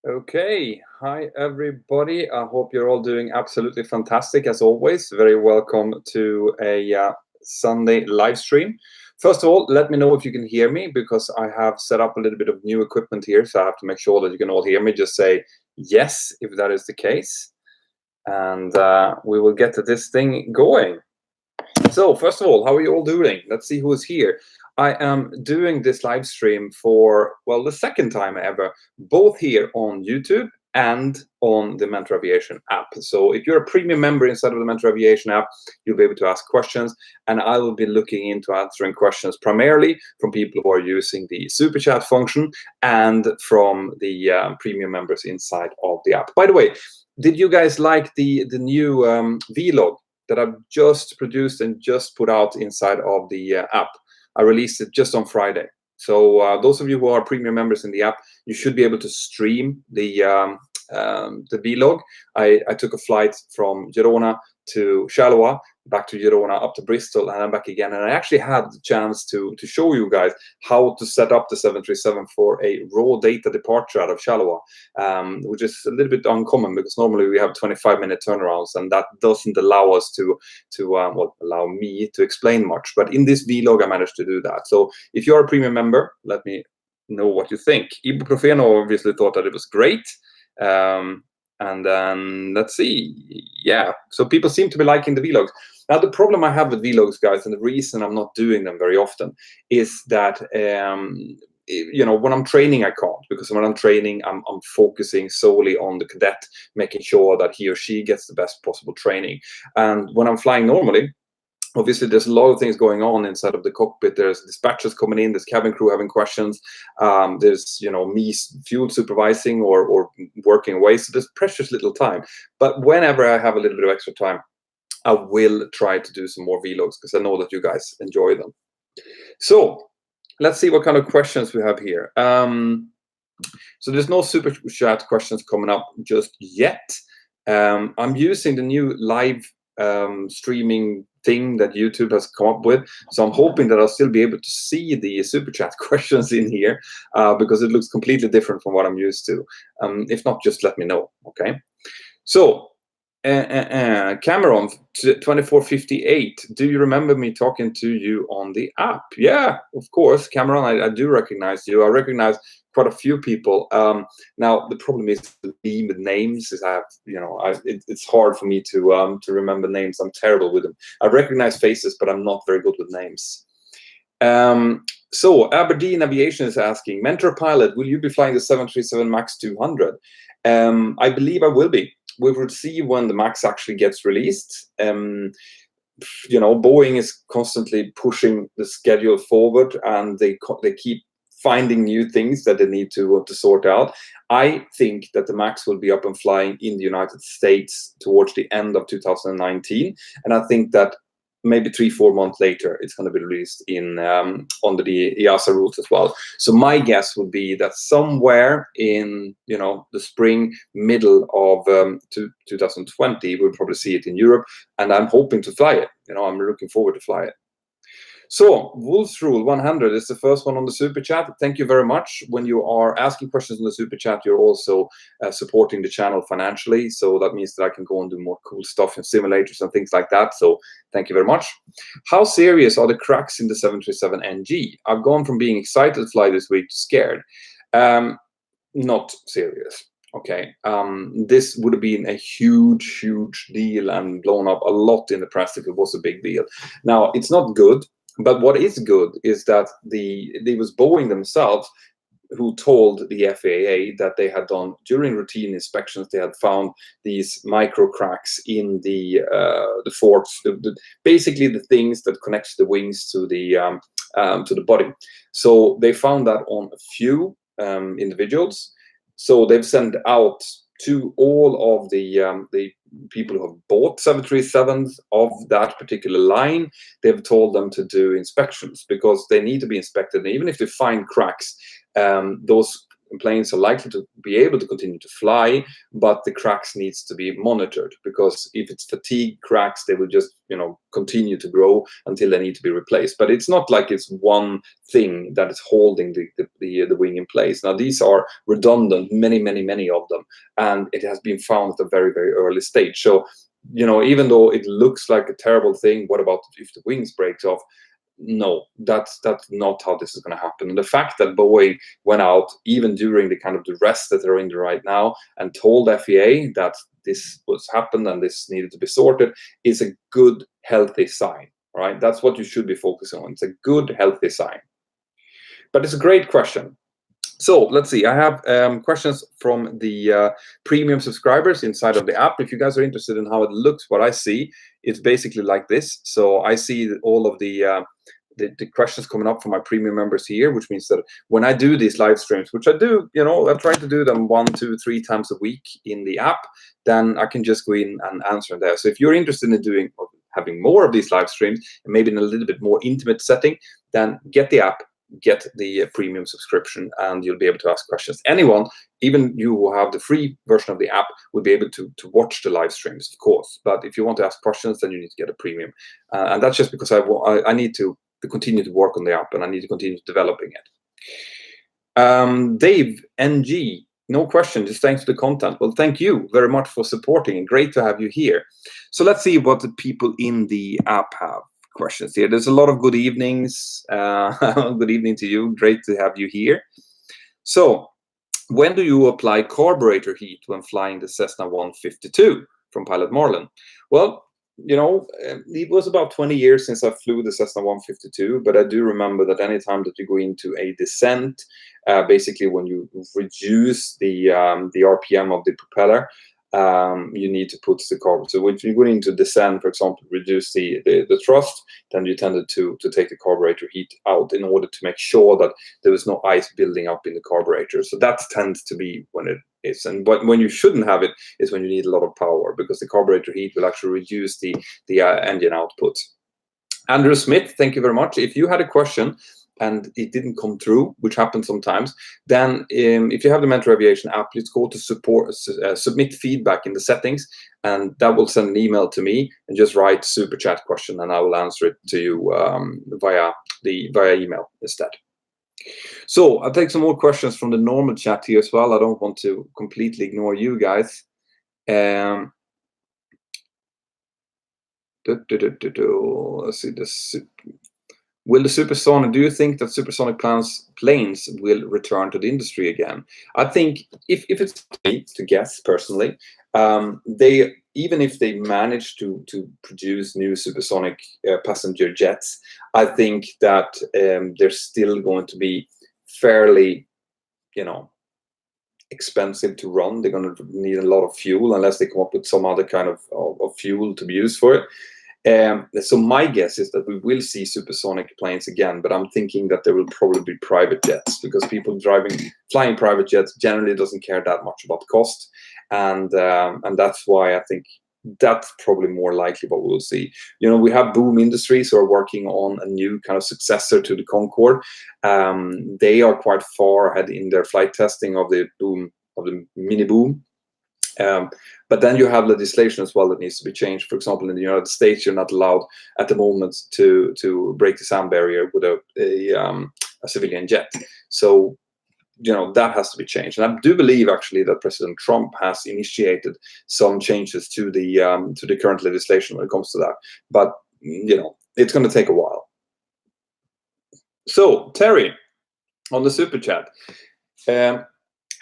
Okay, hi everybody. I hope you're all doing absolutely fantastic as always. Very welcome to a Sunday live stream. First of all, let me know if you can hear me because I have set up a little bit of new equipment here, so I have to make sure that you can all hear me. Just say yes if that is the case, and we will get to this thing going. So first of all, how are you all doing? Let's see who is here. I am doing this live stream for, well, the second time ever, both here on YouTube and on the Mentour Aviation app. So if you're a premium member inside of the Mentour Aviation app, you'll be able to ask questions, and I will be looking into answering questions primarily from people who are using the super chat function and from the premium members inside of the app. By the way, did you guys like the new vlog that I've just produced and just put out inside of the app? I released it just on Friday. So those of you who are premium members in the app, you should be able to stream the vlog. I took a flight from Girona to Charleroi, back to Girona, up to Bristol, and then back again. And I actually had the chance to show you guys how to set up the 737 for a raw data departure out of Charleroi, which is a little bit uncommon because normally we have 25-minute turnarounds, and that doesn't allow us to allow me to explain much. But in this vlog, I managed to do that. So if you're a premium member, let me know what you think. Ibuprofeno obviously thought that it was great. And then let's see. Yeah, so people seem to be liking the vlogs. Now, the problem I have with vlogs, guys, and the reason I'm not doing them very often is that when I'm training, I can't, because when I'm training, I'm focusing solely on the cadet, making sure that he or she gets the best possible training. And when I'm flying normally, obviously, there's a lot of things going on inside of the cockpit. There's dispatchers coming in, there's cabin crew having questions, there's me fuel supervising or working away. So there's precious little time. But whenever I have a little bit of extra time, I will try to do some more vlogs because I know that you guys enjoy them. So let's see what kind of questions we have here. So there's no super chat questions coming up just yet. I'm using the new live streaming thing that YouTube has come up with, so I'm hoping that I'll still be able to see the super chat questions in here because it looks completely different from what I'm used to. If not, just let me know. Okay, so Cameron 2458, do you remember me talking to you on the app? Yeah, of course, Cameron, I do recognize you. I recognize quite a few people. Now the problem is with names is it's hard for me to remember names. I'm terrible with them. I recognize faces, but I'm not very good with names. So Aberdeen Aviation is asking, Mentor pilot, will you be flying the 737 MAX 200? I believe I will be. We will see when the MAX actually gets released. Boeing is constantly pushing the schedule forward, and they keep finding new things that they need to sort out. I think that the MAX will be up and flying in the United States towards the end of 2019, and I think that maybe 3-4 months later, it's going to be released in under the EASA rules as well. So my guess would be that somewhere in the spring, middle of 2020, we'll probably see it in Europe, and I'm hoping to fly it. I'm looking forward to fly it. So Wolf's Rule 100 is the first one on the super chat. Thank you very much. When you are asking questions in the super chat, you're also supporting the channel financially. So that means that I can go and do more cool stuff in simulators and things like that. So thank you very much. How serious are the cracks in the 737 NG? I've gone from being excited to fly this week to scared. Not serious. Okay, this would have been a huge deal and blown up a lot in the press if it was a big deal. Now, it's not good. But what is good is that it was Boeing themselves who told the FAA that they had done, during routine inspections, they had found these micro cracks in the forks, basically the things that connects the wings to the body. So they found that on a few individuals. So they've sent out to all of the people who have bought 737s of that particular line. They've told them to do inspections because they need to be inspected. And even if they find cracks, those planes are likely to be able to continue to fly, but the cracks needs to be monitored, because if it's fatigue cracks, they will just continue to grow until they need to be replaced. But it's not like it's one thing that is holding the wing in place. Now these are redundant, many of them, and it has been found at a very early stage. So even though it looks like a terrible thing, what about if the wings breaks off? No, that's not how this is going to happen. And the fact that Boeing went out even during the kind of the rest that they're in right now and told FAA that this was happened and this needed to be sorted is a good, healthy sign, right? That's what you should be focusing on. It's a good, healthy sign. But it's a great question. So let's see, I have questions from the premium subscribers inside of the app. If you guys are interested in how it looks, what I see, it's basically like this. So I see all of the questions coming up from my premium members here, which means that when I do these live streams, which I do, I try to do them 1, 2, 3 times a week in the app, then I can just go in and answer there. So if you're interested in having more of these live streams, and maybe in a little bit more intimate setting, then get the app, get the premium subscription, and you'll be able to ask questions. Anyone, even you who have the free version of the app, will be able to watch the live streams, of course. But if you want to ask questions, then you need to get a premium. And that's just because I need to continue to work on the app, and I need to continue developing it. Dave NG, no question, just thanks for the content. Well, thank you very much for supporting, and great to have you here. So let's see what the people in the app have questions here. There's a lot of good evenings. Good evening to you. Great to have you here. So, when do you apply carburetor heat when flying the Cessna 152? From Pilot Marlon. Well, it was about 20 years since I flew the Cessna 152, but I do remember that anytime that you go into a descent, basically when you reduce the RPM of the propeller, you need to put the carburetor. So when you go into descent, for example, reduce the thrust, then you tended to take the carburetor heat out in order to make sure that there was no ice building up in the carburetor. So that tends to be when it is. And when you shouldn't have it is when you need a lot of power, because the carburetor heat will actually reduce the engine output. Andrew Smith, thank you very much. If you had a question and it didn't come through, which happens sometimes, then if you have the Mentour Aviation app, please go to support, submit feedback in the settings, and that will send an email to me, and just write super chat question, and I will answer it to you via email instead. So I'll take some more questions from the normal chat here as well. I don't want to completely ignore you guys. Let's see this. Will the supersonic? Do you think that supersonic planes will return to the industry again? I think if it's me to guess personally, even if they manage to produce new supersonic passenger jets, I think that they're still going to be fairly, expensive to run. They're going to need a lot of fuel unless they come up with some other kind of fuel to be used for it. So my guess is that we will see supersonic planes again, but I'm thinking that there will probably be private jets, because people flying private jets generally doesn't care that much about cost, and that's why I think that's probably more likely what we'll see. We have Boom Industries who are working on a new kind of successor to the Concorde. They are quite far ahead in their flight testing of the mini Boom. But then you have legislation as well that needs to be changed. For example, in the United States, you're not allowed at the moment to break the sound barrier with a civilian jet. So, that has to be changed. And I do believe actually that President Trump has initiated some changes to the current legislation when it comes to that. But it's going to take a while. So Terry, on the super chat.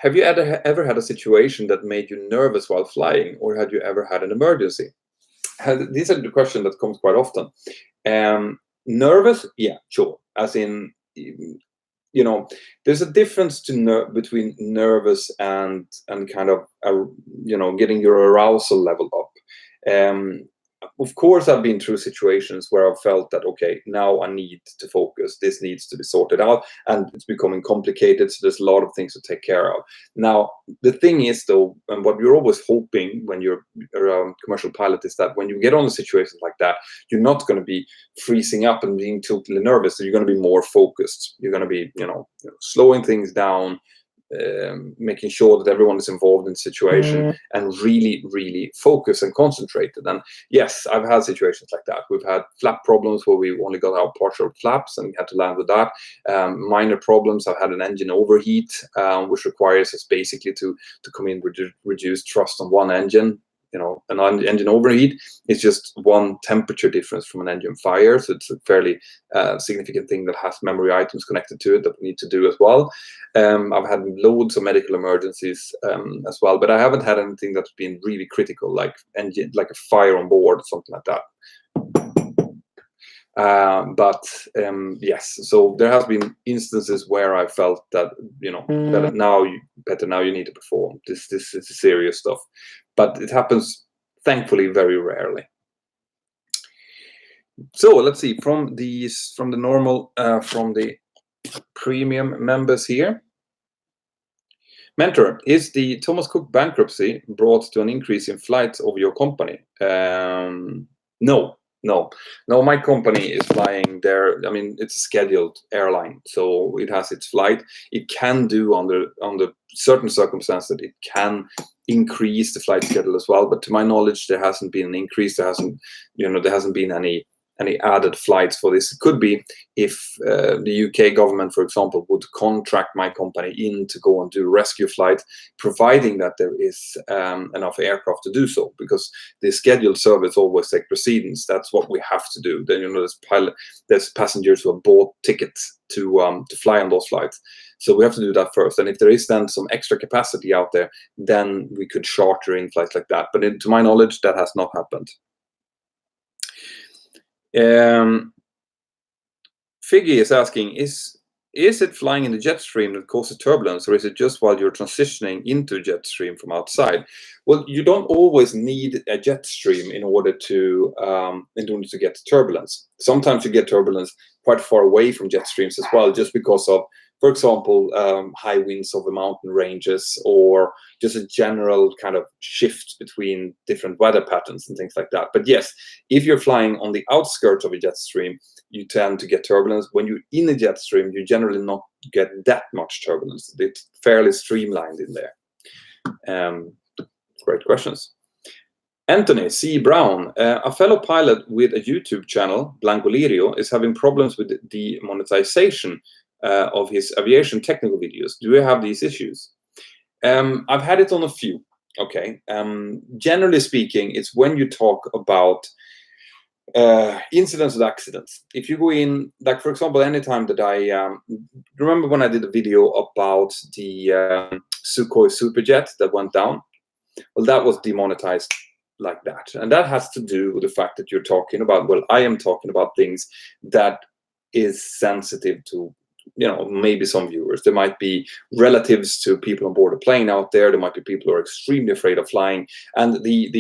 Have you ever had a situation that made you nervous while flying, or had you ever had an emergency? These are the questions that comes quite often. Nervous? Yeah, sure. As in, there's a difference between nervous and kind of, getting your arousal level up. Of course, I've been through situations where I've felt that, okay, now I need to focus. This needs to be sorted out, and it's becoming complicated. So there's a lot of things to take care of. Now, the thing is, though, and what you're always hoping when you're a commercial pilot is that when you get on a situation like that, you're not going to be freezing up and being totally nervous. So you're going to be more focused. You're going to be, slowing things down, making sure that everyone is involved in the situation and really focus and concentrated. And yes, I've had situations like that. We've had flap problems where we only got out partial flaps and we had to land with that. Minor problems, I've had an engine overheat, which requires us basically to come in with reduced thrust on one engine. You know, an engine overheat is just one temperature difference from an engine fire, so it's a fairly significant thing that has memory items connected to it that we need to do as well. I've had loads of medical emergencies as well, but I haven't had anything that's been really critical, like a fire on board or something like that. Yes, so there has been instances where I felt that, you know, better now you need to perform. This is serious stuff, but it happens thankfully very rarely. So let's see, from the premium members here. Mentor, is the Thomas Cook bankruptcy brought to an increase in flights of your company? No, my company is flying there. I mean, it's a scheduled airline, so it has its flight. It can do under certain circumstances, it can increase the flight schedule as well. But to my knowledge, there hasn't been an increase. There hasn't been any added flights for this. It could be if the UK government, for example, would contract my company in to go and do rescue flight, providing that there is enough aircraft to do so, because the scheduled service always take precedence. That's what we have to do. Then, you know, there's passengers who have bought tickets to fly on those flights. So we have to do that first. And if there is then some extra capacity out there, then we could charter in flights like that. But to my knowledge, that has not happened. Figgy is asking, is it flying in the jet stream that causes turbulence, or is it just while you're transitioning into jet stream from outside? Well, you don't always need a jet stream in order to get turbulence. Sometimes you get turbulence quite far away from jet streams as well, just because of, for example, high winds over mountain ranges, or just a general kind of shift between different weather patterns and things like that. But yes, if you're flying on the outskirts of a jet stream, you tend to get turbulence. When you're in a jet stream, you generally not get that much turbulence. It's fairly streamlined in there. Great questions. Anthony C. Brown, a fellow pilot with a YouTube channel, Blanco Lirio, is having problems with the monetization of his aviation technical videos. Do you have these issues? I've had it on a few. Okay. Generally speaking, it's when you talk about incidents and accidents. If you go in, like for example, anytime that I remember when I did a video about the Sukhoi Superjet that went down, well, that was demonetized like that. And that has to do with the fact that you're talking about, well, I am talking about things that is sensitive to, you know, maybe some viewers. There might be relatives to people on board a plane out there. There might be people who are extremely afraid of flying. And the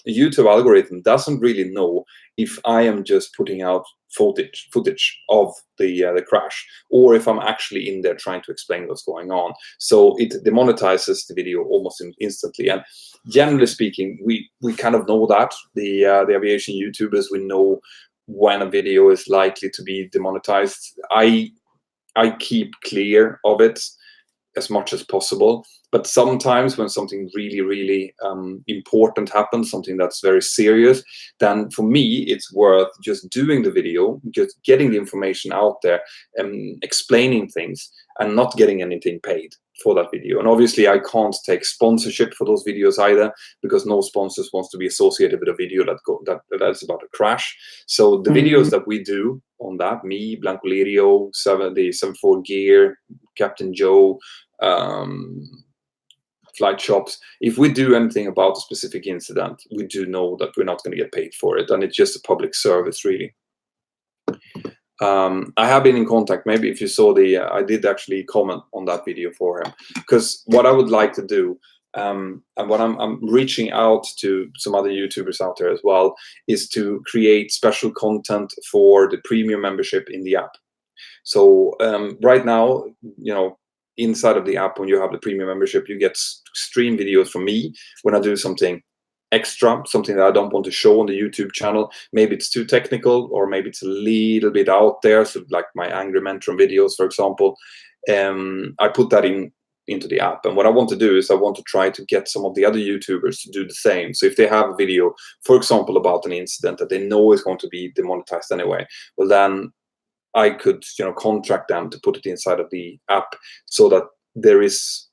YouTube algorithm doesn't really know if I am just putting out footage of the crash, or if I'm actually in there trying to explain what's going on. So it demonetizes the video almost instantly. And generally speaking, we kind of know that. The aviation YouTubers, we know when a video is likely to be demonetized. I keep clear of it as much as possible. But sometimes when something really important happens, something that's very serious, then for me, it's worth just doing the video, just getting the information out there and explaining things and not getting anything paid for that video. And obviously I can't take sponsorship for those videos either, because no sponsors wants to be associated with a video that's about a crash. So the videos that we do on that, me, Blanco Lirio, the 74 Gear, Captain Joe, Flight Shops, if we do anything about a specific incident, we do know that we're not going to get paid for it, and it's just a public service, really. I have been in contact. Maybe if you saw I did actually comment on that video for him, because what I would like to do, and what I'm reaching out to some other YouTubers out there as well, is to create special content for the premium membership in the app. So right now, you know, inside of the app, when you have the premium membership, you get stream videos from me when I do something extra, something that I don't want to show on the YouTube channel. Maybe it's too technical, or maybe it's a little bit out there. So like my Angry Mentor videos, for example, I put that in into the app. And what I want to do is I want to try to get some of the other YouTubers to do the same. So if they have a video, for example, about an incident that they know is going to be demonetized anyway, well, then I could, contract them to put it inside of the app so that there is,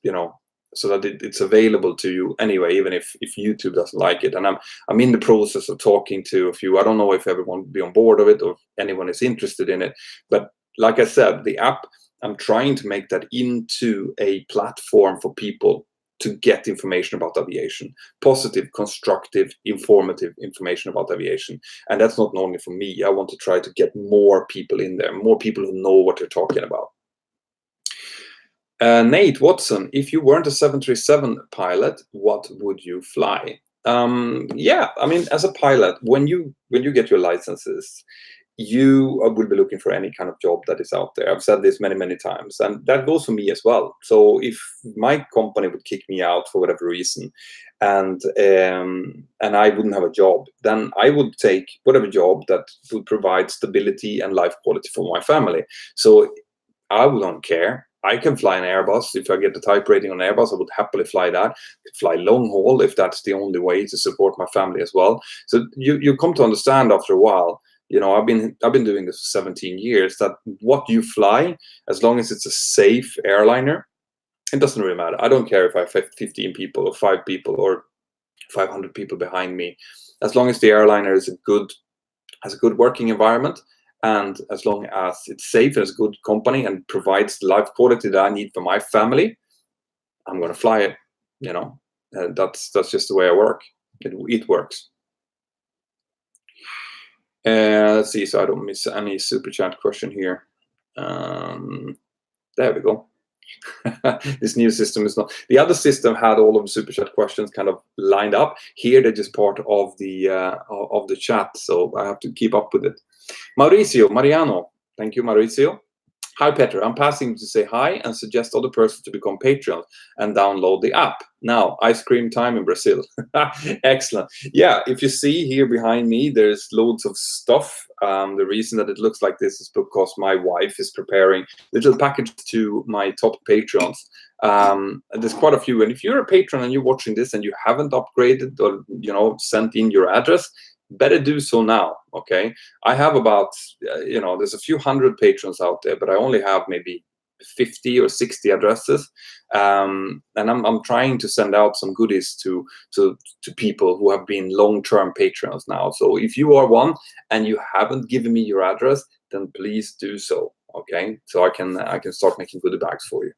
so that it's available to you anyway, even if YouTube doesn't like it. And I'm in the process of talking to a few. I don't know if everyone will be on board of it or if anyone is interested in it. But like I said, the app, I'm trying to make that into a platform for people to get information about aviation, positive, constructive, informative information about aviation. And that's not only for me. I want to try to get more people in there, more people who know what they're talking about. Nate Watson, if you weren't a 737 pilot, what would you fly? Yeah, I mean, as a pilot, when you get your licenses, you will be looking for any kind of job that is out there. I've said this many, many times, and that goes for me as well. So if my company would kick me out for whatever reason, and I wouldn't have a job, then I would take whatever job that would provide stability and life quality for my family. So I don't care. I can fly an Airbus. If I get the type rating on Airbus, I would happily fly that. I could fly long haul if that's the only way to support my family as well. So you come to understand after a while, I've been doing this for 17 years, that what you fly, as long as it's a safe airliner, it doesn't really matter. I don't care if I have 15 people or 5 people or 500 people behind me. As long as the airliner has a good working environment, and as long as it's safe and it's a good company and provides the life quality that I need for my family, I'm going to fly it. That's just the way I work. It works. Let's see, so I don't miss any super chat question here. There we go. This new system is not. The other system had all of the super chat questions kind of lined up. Here they're just part of the chat, so I have to keep up with it. Mariano, thank you, Mauricio. Hi, Peter. I'm passing to say hi and suggest other persons to become Patreon and download the app. Now, ice cream time in Brazil. Excellent. Yeah, if you see here behind me, there's loads of stuff. The reason that it looks like this is because my wife is preparing little packages to my top Patreons. There's quite a few. And if you're a patron and you're watching this and you haven't upgraded or, sent in your address, better do so now, okay? I have about, there's a few hundred patrons out there, but I only have maybe 50 or 60 addresses. And I'm trying to send out some goodies to people who have been long-term patrons now. So if you are one and you haven't given me your address, then please do so, okay? So I can start making goodie bags for you.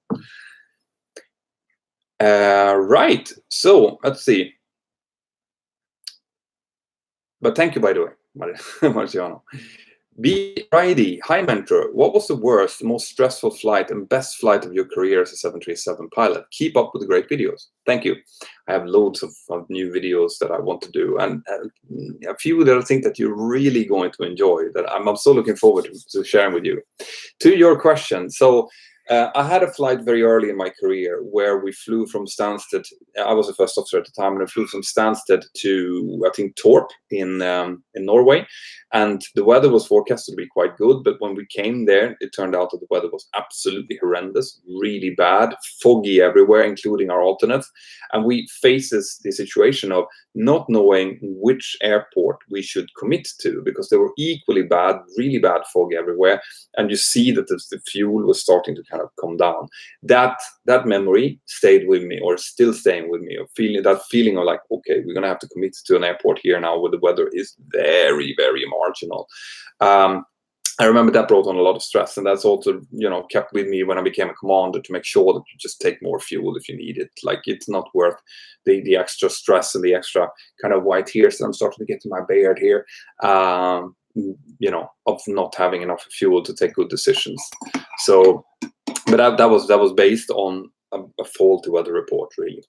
Right, so let's see. But thank you, by the way, Marciano. Be ready. Hi, Mentor. What was the worst, most stressful flight and best flight of your career as a 737 pilot? Keep up with the great videos. Thank you. I have loads of new videos that I want to do, and a few that I think that you're really going to enjoy, that I'm so looking forward to sharing with you. To your question, so I had a flight very early in my career where we flew from Stansted. I was a first officer at the time, and I flew from Stansted to, I think, Torp in Norway. And the weather was forecasted to be quite good, but when we came there, it turned out that the weather was absolutely horrendous, really bad, foggy everywhere, including our alternates. And we faced the situation of not knowing which airport we should commit to, because they were equally bad, really bad fog everywhere. And you see that the fuel was starting to kind of come down. That memory stayed with me, or still staying with me, of that feeling of like, okay, we're going to have to commit to an airport here now where the weather is very, very marginal. I remember that brought on a lot of stress, and that's also, kept with me when I became a commander, to make sure that you just take more fuel if you need it. Like, it's not worth the extra stress and the extra kind of white hairs that I'm starting to get in my beard here, of not having enough fuel to take good decisions. So, but that was based on a faulty weather report, really.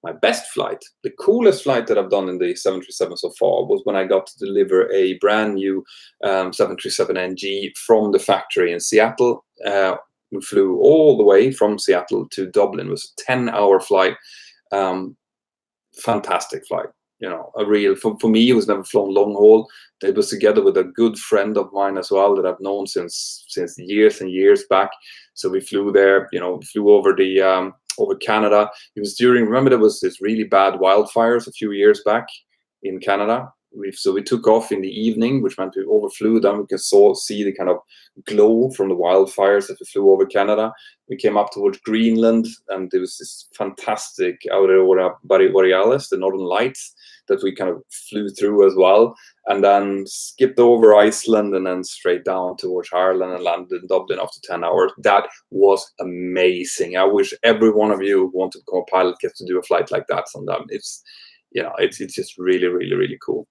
My best flight, the coolest flight that I've done in the 737 so far, was when I got to deliver a brand new 737NG from the factory in Seattle. We flew all the way from Seattle to Dublin. It was a 10-hour flight. Fantastic flight. A real, for me, it was never flown long haul. It was together with a good friend of mine as well that I've known since years and years back. So we flew there, flew over the over Canada. It was remember there was this really bad wildfires a few years back in Canada. So we took off in the evening, which meant we overflew them. We could see the kind of glow from the wildfires as we flew over Canada. We came up towards Greenland, and there was this fantastic Aurora Borealis, the Northern Lights, that we kind of flew through as well, and then skipped over Iceland and then straight down towards Ireland and landed in Dublin after 10 hours. That was amazing. I wish every one of you who want to become a pilot gets to do a flight like that sometime. It's, you know, it's just really, really, really cool.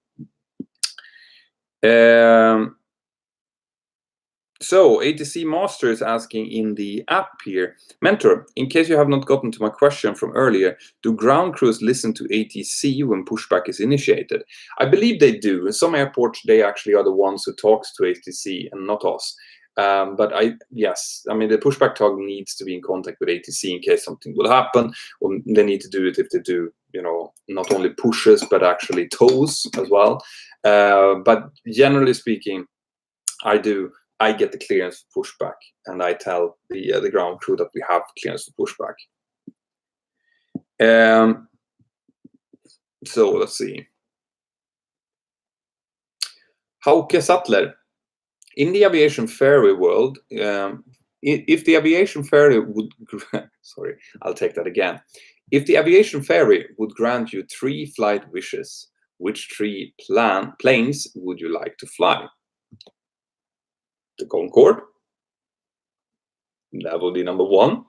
So ATC Master is asking in the app here, Mentor, in case you have not gotten to my question from earlier, do ground crews listen to ATC when pushback is initiated? I believe they do. In some airports, they actually are the ones who talks to ATC and not us. But yes, I mean, the pushback tug needs to be in contact with ATC in case something will happen, or they need to do it if they do, you know, not only pushes, but actually tows as well. But generally speaking, I get the clearance for pushback, and I tell the ground crew that we have clearance for pushback. So let's see. Hauke Sattler, in the aviation ferry world, if the aviation ferry would, sorry, I'll take that again. If the aviation ferry would grant you 3 flight wishes, which 3 planes would you like to fly? The Concorde, that would be number 1.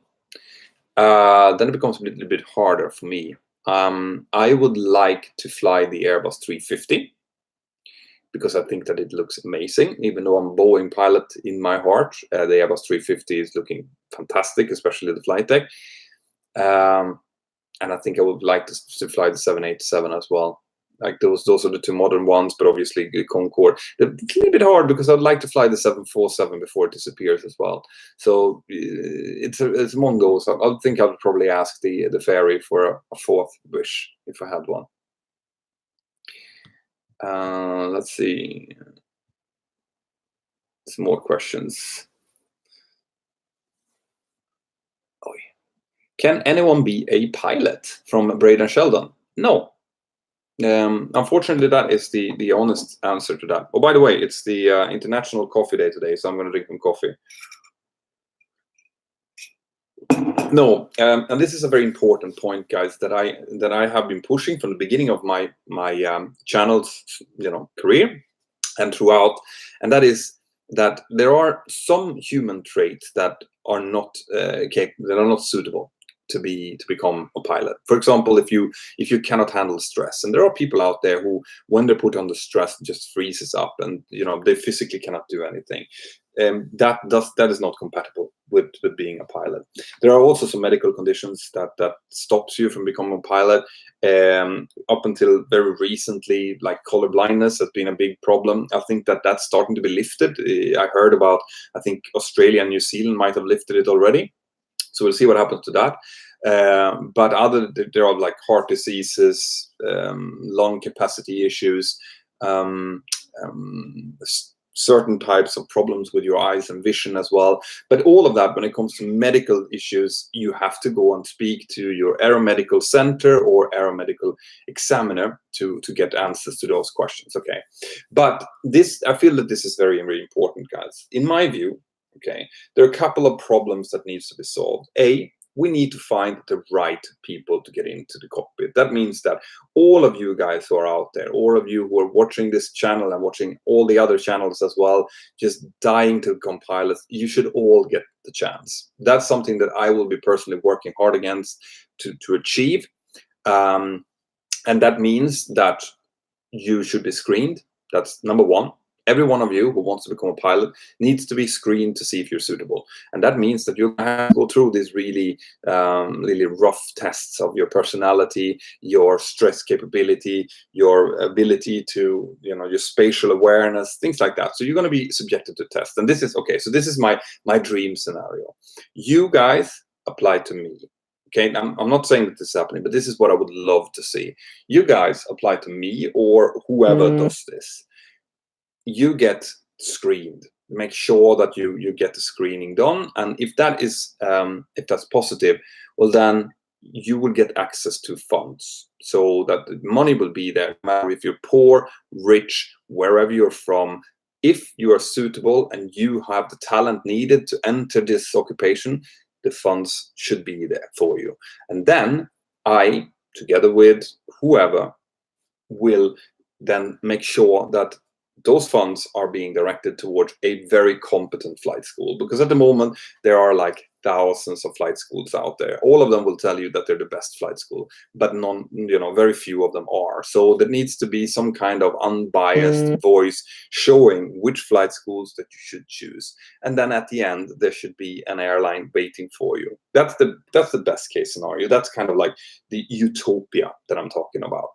Then it becomes a little bit harder for me. I would like to fly the Airbus 350 because I think that it looks amazing. Even though I'm a Boeing pilot in my heart, the Airbus 350 is looking fantastic, especially the flight deck. And I think I would like to fly the 787 as well. Like those are the 2 modern ones, but obviously the Concorde. It's a little bit hard because I'd like to fly the 747 before it disappears as well. So it's among those. I think I would probably ask the ferry for a 4th wish if I had one. Let's see. Some more questions. Oh, yeah. Can anyone be a pilot? From Braden Sheldon? No. Unfortunately, that is the honest answer to that. Oh, by the way, it's the International Coffee Day today, so I'm going to drink some coffee. No, and this is a very important point, guys, that I have been pushing from the beginning of my channel's career and throughout, and that is that there are some human traits that are not suitable to become a pilot. For example, if you cannot handle stress, and there are people out there who, when they're put under stress, just freezes up, and they physically cannot do anything. That is not compatible with being a pilot. There are also some medical conditions that stops you from becoming a pilot. Up until very recently, like color blindness has been a big problem. I think that's starting to be lifted. I heard about, I think Australia and New Zealand might have lifted it already. So we'll see what happens to that. But there are like heart diseases, lung capacity issues, certain types of problems with your eyes and vision as well. But all of that, when it comes to medical issues, you have to go and speak to your aeromedical center or aeromedical examiner to get answers to those questions. Okay, but I feel that this is very, very important, guys. In my view, okay, there are a couple of problems that needs to be solved. We need to find the right people to get into the cockpit. That means that all of you guys who are out there, all of you who are watching this channel and watching all the other channels as well, just dying to become pilots, you should all get the chance. That's something that I will be personally working hard against to achieve. And that means that you should be screened. That's number 1. Every one of you who wants to become a pilot needs to be screened to see if you're suitable. And that means that you have to go through these really, really rough tests of your personality, your stress capability, your ability to, your spatial awareness, things like that. So you're going to be subjected to tests. And this is, okay, so this is my dream scenario. You guys apply to me. Okay, I'm not saying that this is happening, but this is what I would love to see. You guys apply to me or whoever does this. You get screened. make sure that you get the screening done. And if that's positive, well, then you will get access to funds, so that the money will be there, no matter if you're poor, rich, wherever you're from. If you are suitable and you have the talent needed to enter this occupation, the funds should be there for you. And then I, together with whoever, will then make sure that those funds are being directed towards a very competent flight school. Because at the moment, there are like thousands of flight schools out there. All of them will tell you that they're the best flight school, but very few of them are. So there needs to be some kind of unbiased voice showing which flight schools that you should choose. And then at the end, there should be an airline waiting for you. That's the best case scenario. That's kind of like the utopia that I'm talking about.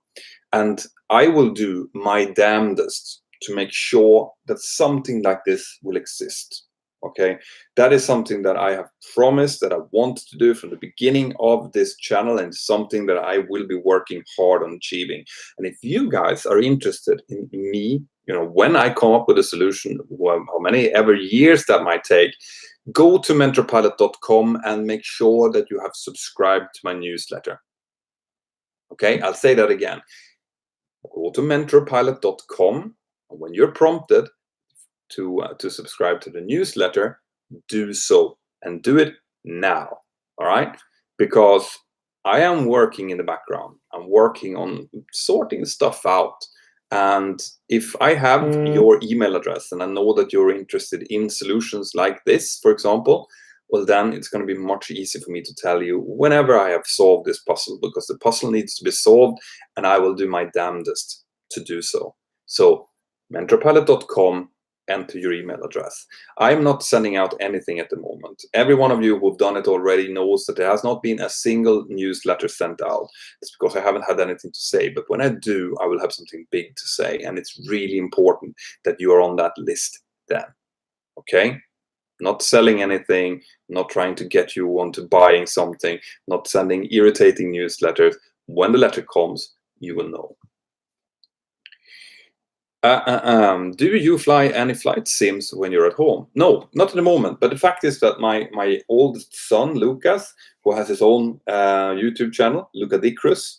And I will do my damnedest to make sure that something like this will exist. Okay, that is something that I have promised that I want to do from the beginning of this channel, and something that I will be working hard on achieving. And if you guys are interested in me, when I come up with a solution, how many ever years that might take, go to mentorpilot.com and make sure that you have subscribed to my newsletter. Okay, I'll say that again. Go to mentorpilot.com. When you're prompted to subscribe to the newsletter, do so, and do it now. All right, because I am working in the background. I'm working on sorting stuff out, and if I have your email address and I know that you're interested in solutions like this, for example, well, then it's going to be much easier for me to tell you whenever I have solved this puzzle, because the puzzle needs to be solved, and I will do my damnedest to do so. So mentorpilot.com, enter your email address. I'm not sending out anything at the moment. Every one of you who've done it already knows that there has not been a single newsletter sent out. It's because I haven't had anything to say. But when I do, I will have something big to say. And it's really important that you are on that list then. Okay? Not selling anything, not trying to get you onto buying something, not sending irritating newsletters. When the letter comes, you will know. Do you fly any flight sims when you're at home? No, not at the moment. But the fact is that my oldest son, Lucas, who has his own YouTube channel, Luca Dicrus,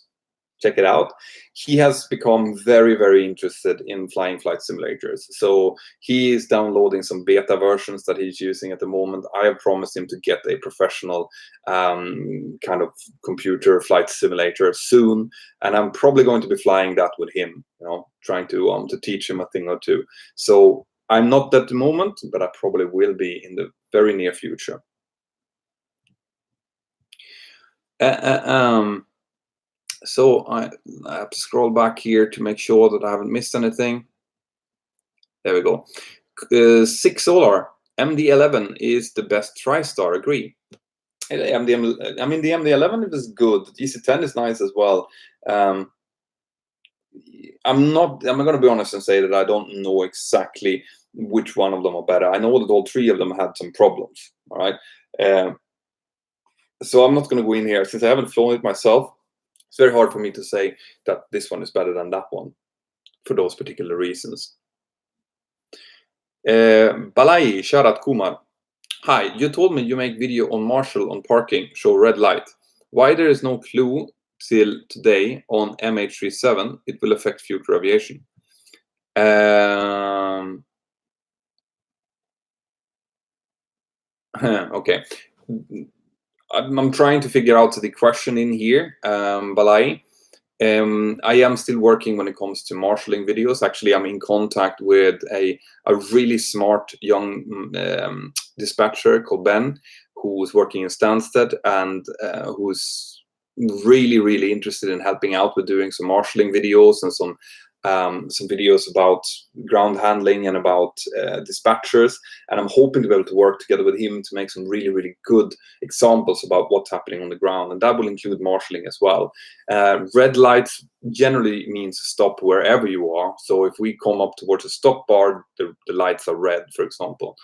check it out. He has become very, very interested in flying flight simulators. So he is downloading some beta versions that he's using at the moment. I have promised him to get a professional kind of computer flight simulator soon, and I'm probably going to be flying that with him. Trying to teach him a thing or two. So I'm not at the moment, but I probably will be in the very near future. So I have to scroll back here to make sure that I haven't missed anything. There we go. 6 Solar, MD-11 is the best TriStar, agree. The MD-11 is good. The DC-10 is nice as well. I'm going to be honest and say that I don't know exactly which one of them are better. I know that all three of them had some problems. All right. So I'm not going to go in here since I haven't flown it myself. It's very hard for me to say that this one is better than that one for those particular reasons. Balai, Sharat Kumar. Hi, you told me you make video on Marshall on parking, show red light. Why there is no clue till today on MH37, it will affect future aviation. Okay. I'm trying to figure out the question in here, Balai. I am still working when it comes to marshalling videos. Actually, I'm in contact with a really smart young dispatcher called Ben, who is working in Stansted and who's really, really interested in helping out with doing some marshalling videos and some videos about ground handling and about dispatchers. And I'm hoping to be able to work together with him to make some really, really good examples about what's happening on the ground. And that will include marshalling as well. Red lights generally means stop wherever you are. So if we come up towards a stop bar, the lights are red, for example.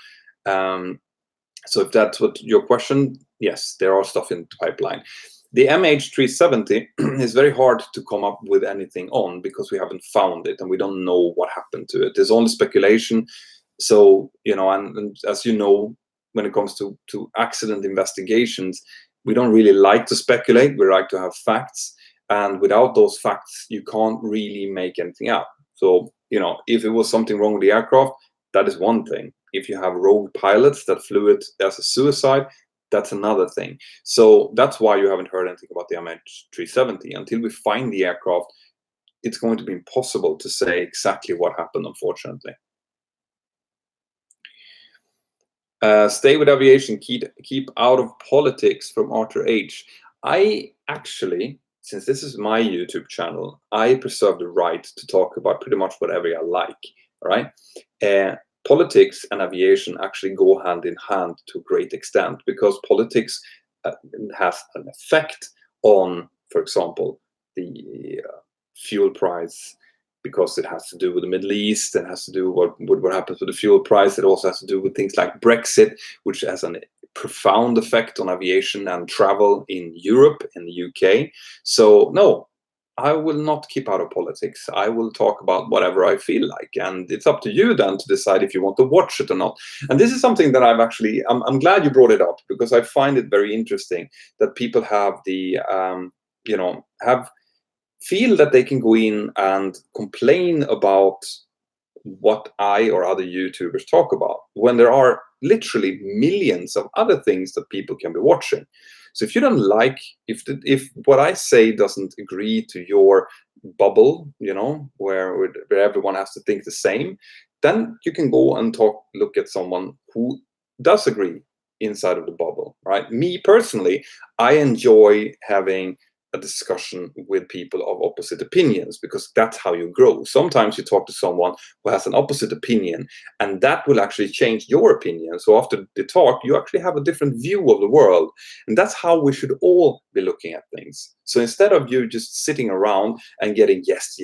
So if that's what your question, yes, there are stuff in the pipeline. The MH370 is very hard to come up with anything on because we haven't found it and we don't know what happened to it. There's only speculation. So, and as you know, when it comes to accident investigations, we don't really like to speculate. We like to have facts. And without those facts, you can't really make anything up. So, if it was something wrong with the aircraft, that is one thing. If you have rogue pilots that flew it as a suicide, that's another thing. So that's why you haven't heard anything about the MH370. Until we find the aircraft, it's going to be impossible to say exactly what happened, unfortunately. Stay with aviation, keep out of politics, from Arthur H. I actually, since this is my YouTube channel, I preserve the right to talk about pretty much whatever I like, right? Politics and aviation actually go hand in hand to a great extent, because politics has an effect on, for example, the fuel price, because it has to do with the Middle East, and has to do with what happens with the fuel price. It also has to do with things like Brexit, which has a profound effect on aviation and travel in Europe and the UK. So no, I will not keep out of politics. I will talk about whatever I feel like, and it's up to you then to decide if you want to watch it or not. And this is something that I'm glad you brought it up, because I find it very interesting that people have feel that they can go in and complain about what I or other YouTubers talk about, when there are literally millions of other things that people can be watching. So if you don't like, if what I say doesn't agree to your bubble, where everyone has to think the same, then you can go and look at someone who does agree inside of the bubble, right? Me personally, I enjoy having a discussion with people of opposite opinions, because that's how you grow. Sometimes you talk to someone who has an opposite opinion, and that will actually change your opinion. So after the talk, you actually have a different view of the world, and that's how we should all be looking at things. So instead of you just sitting around and getting yes,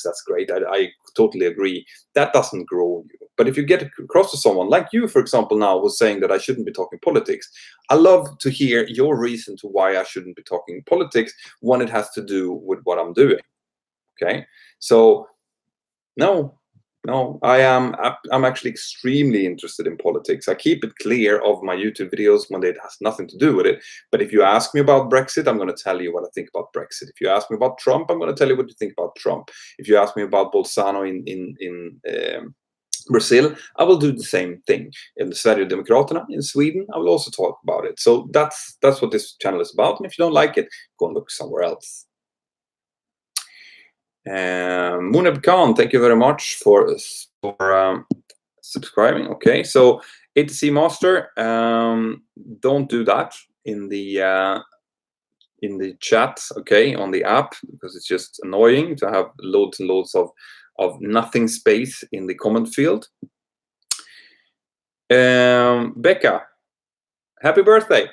that's great, I totally agree, that doesn't grow you. But if you get across to someone like you, for example, now, who's saying that I shouldn't be talking politics, I love to hear your reason to why I shouldn't be talking politics when it has to do with what I'm doing. Okay, so no, I'm actually extremely interested in politics. I keep it clear of my YouTube videos when it has nothing to do with it. But if you ask me about Brexit, I'm going to tell you what I think about Brexit. If you ask me about Trump, I'm going to tell you what you think about Trump. If you ask me about Bolsonaro in Brazil, I will do the same thing. In the Sverigedemokraterna in Sweden, I will also talk about it. So that's what this channel is about. And if you don't like it, go and look somewhere else. Munib Khan, thank you very much for subscribing. Okay, so ATC Master, don't do that in the chat, okay, on the app, because it's just annoying to have loads and loads of nothing space in the comment field. Becca, happy birthday.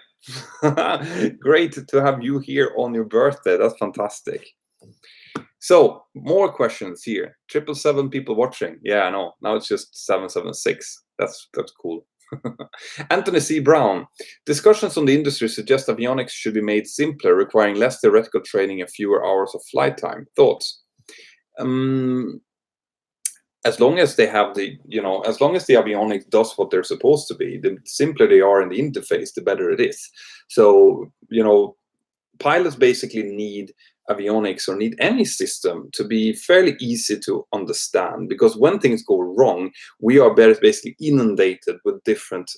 Great to have you here on your birthday. That's fantastic. So more questions here. 777 people watching. Yeah, I know. Now it's just 776. That's cool. Anthony C. Brown. Discussions on the industry suggest avionics should be made simpler, requiring less theoretical training and fewer hours of flight time. Thoughts? As long as they have as long as the avionics does what they're supposed to be, the simpler they are in the interface, the better it is. So, pilots basically need avionics, or need any system, to be fairly easy to understand, because when things go wrong, we are basically inundated with different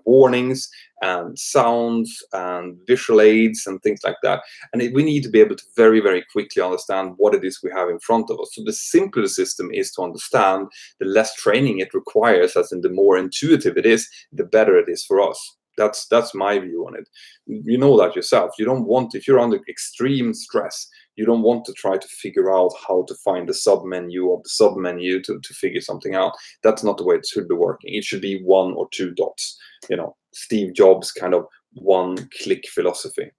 warnings and sounds and visual aids and things like that, and we need to be able to very, very quickly understand what it is we have in front of us. So the simpler the system is to understand, the less training it requires, as in the more intuitive it is, the better it is for us. That's my view on it. You know that yourself. You don't want, if you're under extreme stress, you don't want to try to figure out how to find the sub-menu of the sub-menu to figure something out. That's not the way it should be working. It should be 1 or 2 dots. Steve Jobs kind of one-click philosophy.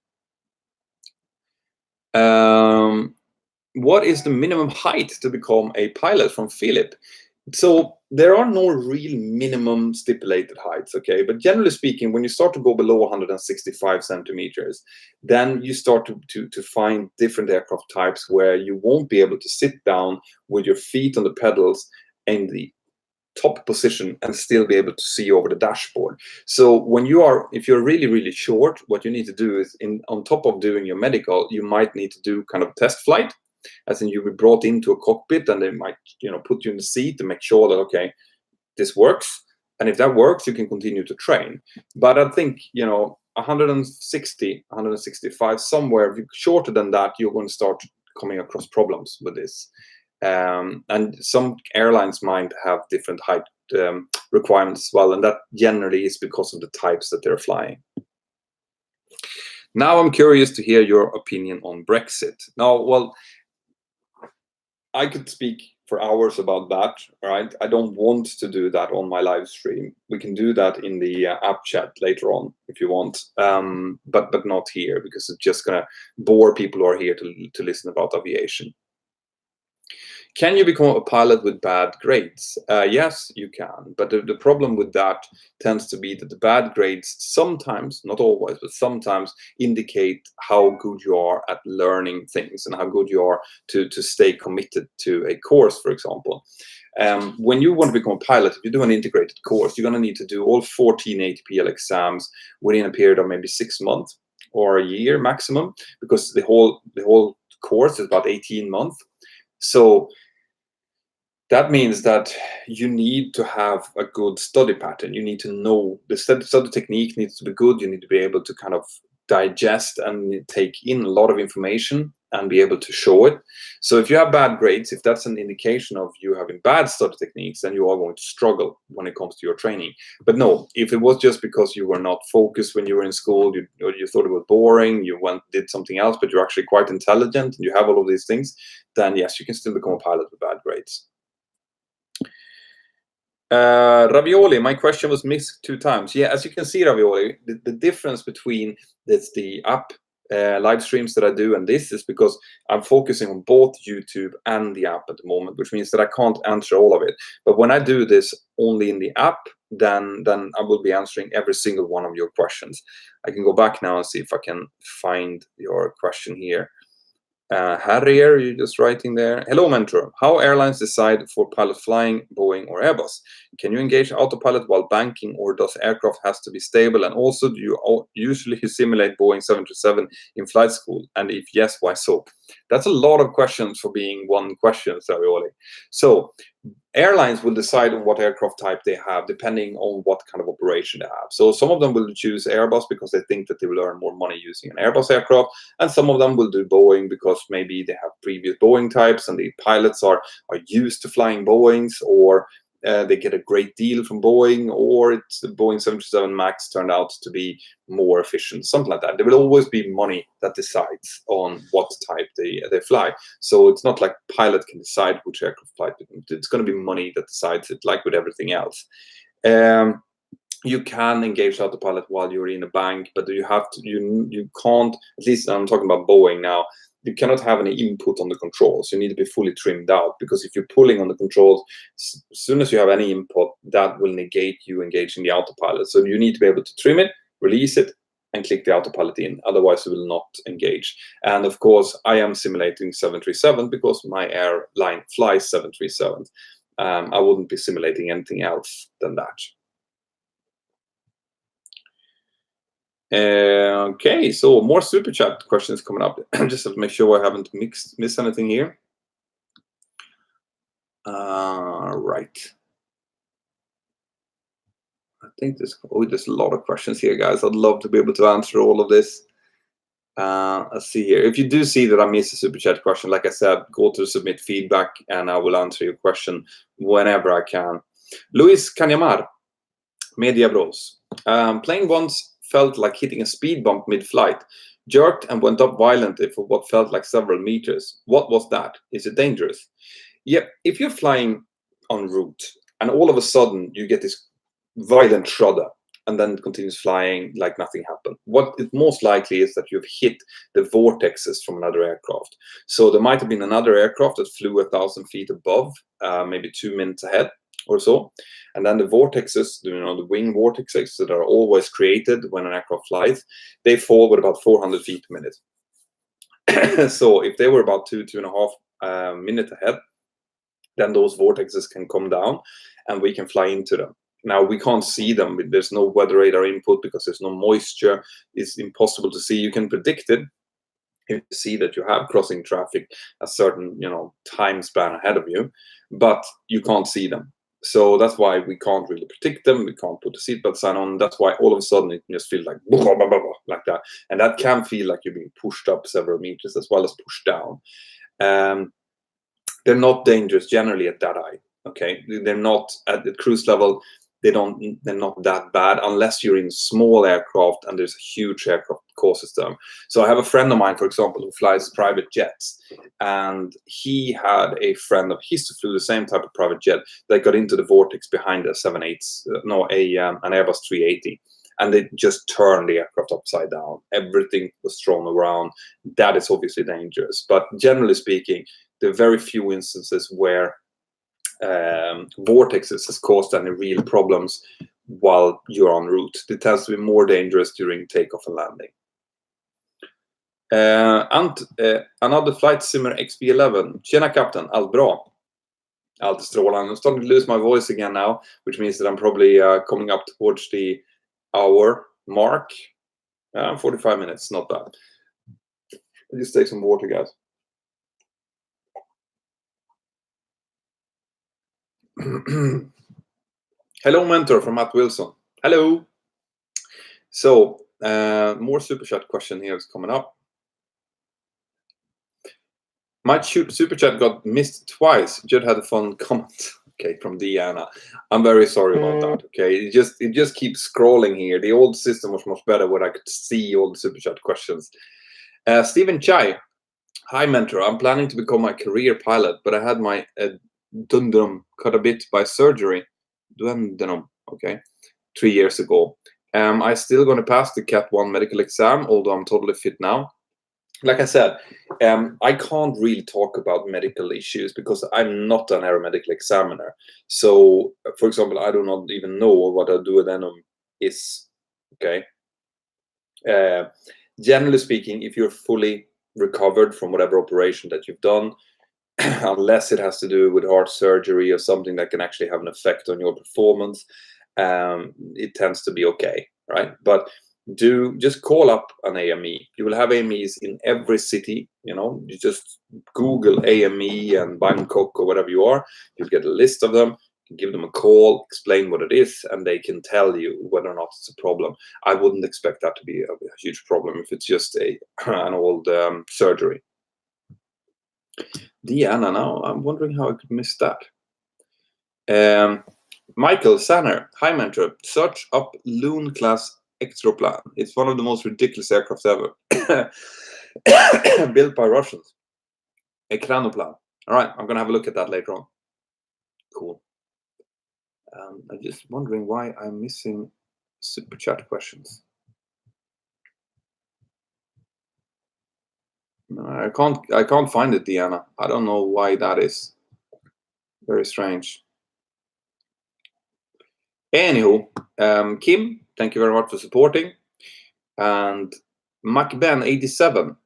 What is the minimum height to become a pilot? From Philip. So there are no real minimum stipulated heights, okay? But generally speaking, when you start to go below 165 centimeters, then you start to find different aircraft types where you won't be able to sit down with your feet on the pedals and top position and still be able to see over the dashboard. So if you're really, really short, what you need to do is on top of doing your medical, you might need to do kind of test flight, as in you'll be brought into a cockpit and they might, put you in the seat to make sure that, okay, this works. And if that works, you can continue to train. But I think, 160, 165, somewhere shorter than that, you're going to start coming across problems with this. And some airlines might have different height requirements as well, and that generally is because of the types that they're flying. Now I'm curious to hear your opinion on Brexit. Now, well, I could speak for hours about that, right? I don't want to do that on my live stream. We can do that in the app chat later on if you want, but not here, because it's just gonna bore people who are here to listen about aviation. Can you become a pilot with bad grades? Yes, you can. But the problem with that tends to be that the bad grades sometimes, not always, but sometimes indicate how good you are at learning things and how good you are to stay committed to a course, for example. When you want to become a pilot, if you do an integrated course, you're going to need to do all 14 ATPL exams within a period of maybe 6 months or a year maximum, because the whole course is about 18 months. So that means that you need to have a good study pattern. You need to know the study technique needs to be good. You need to be able to kind of digest and take in a lot of information and be able to show it. So if you have bad grades, if that's an indication of you having bad study techniques, then you are going to struggle when it comes to your training. But no, if it was just because you were not focused when you were in school, you thought it was boring, you did something else, but you're actually quite intelligent and you have all of these things, then yes, you can still become a pilot with bad grades. Ravioli, my question was missed 2 times. Yeah, as you can see, Ravioli, the difference between the app live streams that I do and this is because I'm focusing on both YouTube and the app at the moment, which means that I can't answer all of it. But when I do this only in the app, then I will be answering every single one of your questions. I can go back now and see if I can find your question here. Harrier, you're just writing there. Hello, Mentor. How airlines decide for pilot flying, Boeing or Airbus? Can you engage autopilot while banking, or does aircraft has to be stable? And also, do you usually simulate Boeing 737 in flight school? And if yes, why so? That's a lot of questions for being one question, Ravioli. So airlines will decide on what aircraft type they have depending on what kind of operation they have. So some of them will choose Airbus because they think that they will earn more money using an Airbus aircraft, and some of them will do Boeing because maybe they have previous Boeing types and the pilots are used to flying Boeings, or they get a great deal from Boeing, or it's the Boeing 737 MAX turned out to be more efficient, something like that. There will always be money that decides on what type they fly. So it's not like pilot can decide which aircraft flight. It's going to be money that decides it, like with everything else. You can engage autopilot while you're in a bank, but you have to. You can't. At least I'm talking about Boeing now. You cannot have any input on the controls. You need to be fully trimmed out, because if you're pulling on the controls, as soon as you have any input, that will negate you engaging the autopilot. So you need to be able to trim it, release it, and click the autopilot in. Otherwise, it will not engage. And of course, I am simulating 737 because my airline flies 737. I wouldn't be simulating anything else than that. Okay, so more super chat questions coming up. Just have to make sure I haven't missed anything here. Right. I think there's a lot of questions here, guys. I'd love to be able to answer all of this. Let's see here. If you do see that I missed a super chat question, like I said, go to submit feedback and I will answer your question whenever I can. Luis Canyamar, Media Bros. Plane once felt like hitting a speed bump mid-flight, jerked and went up violently for what felt like several meters. What was that? Is it dangerous? Yeah, if you're flying en route and all of a sudden you get this violent shudder and then it continues flying like nothing happened, what it most likely is that you've hit the vortexes from another aircraft. So there might have been another aircraft that flew 1,000 feet above, maybe 2 minutes ahead or so, and then the vortexes, the wing vortexes that are always created when an aircraft flies, they fall with about 400 feet per minute. So if they were about 2.5 minutes ahead, then those vortexes can come down, and we can fly into them. Now we can't see them. There's no weather radar input because there's no moisture. It's impossible to see. You can predict it. You see that you have crossing traffic a certain time span ahead of you, but you can't see them. So that's why we can't really predict them. We can't put the seatbelt sign on. That's why all of a sudden it just feels like blah, blah, blah, blah, like that, and that can feel like you're being pushed up several meters as well as pushed down. They're not dangerous generally at that eye. Okay, they're not at the cruise level. They're not that bad unless you're in small aircraft and there's a huge aircraft that causes them. So I have a friend of mine, for example, who flies private jets, and he had a friend of his who flew the same type of private jet that got into the vortex behind an Airbus 380, and they just turned the aircraft upside down. Everything was thrown around. That is obviously dangerous, but generally speaking, there are very few instances where vortexes has caused any real problems while you're en route. It tends to be more dangerous during takeoff and landing. Another flight simmer XB11. Tjena kapten, allt bra? Allt strålande. I'm starting to lose my voice again now, which means that I'm probably coming up towards the hour mark. 45 minutes, not bad. I'll just take some water, guys. Hello, Mentor from Matt Wilson. Hello. So, more super chat question here is coming up. My super chat got missed twice. Judd had a fun comment. Okay, from Deanna. I'm very sorry about that. Okay, it just keeps scrolling here. The old system was much better where I could see all the super chat questions. Stephen Chai. Hi, Mentor. I'm planning to become my career pilot, but I had my dundrum cut a bit by surgery. Dundrum, okay, 3 years ago. I still going to pass the Cat 1 medical exam, although I'm totally fit now. Like I said, I can't really talk about medical issues because I'm not an aeromedical examiner. So, for example, I do not even know what a duodenum is. Okay. Generally speaking, if you're fully recovered from whatever operation that you've done, unless it has to do with heart surgery or something that can actually have an effect on your performance, it tends to be okay, right? But just call up an AME. You will have AMEs in every city. You just Google AME and Bangkok or whatever you are. You'll get a list of them. You give them a call, explain what it is, and they can tell you whether or not it's a problem. I wouldn't expect that to be a huge problem if it's just an old surgery. Deanna, now I'm wondering how I could miss that. Michael Sanner, hi Mentor. Search up Loon class Extroplan. It's one of the most ridiculous aircraft ever. Built by Russians. Ekranoplan. All right, I'm gonna have a look at that later on. Cool. I'm just wondering why I'm missing super chat questions. No, I can't find it, Deanna. I don't know why that is. Very strange. Anywho, Kim, thank you very much for supporting. And MacBen87.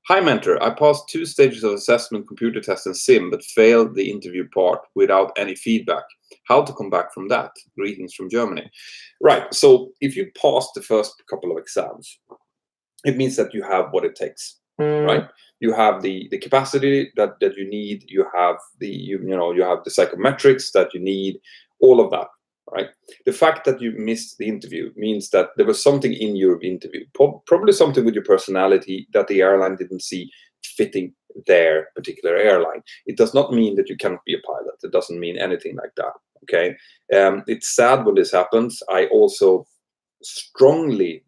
Hi, Mentor. I passed 2 stages of assessment, computer test, and sim, but failed the interview part without any feedback. How to come back from that? Greetings from Germany. Right. So if you pass the first couple of exams, it means that you have what it takes. Right, you have the capacity that you need. You have you have the psychometrics that you need. All of that, right? The fact that you missed the interview means that there was something in your interview, probably something with your personality that the airline didn't see fitting their particular airline. It does not mean that you cannot be a pilot. It doesn't mean anything like that. Okay, it's sad when this happens. I also strongly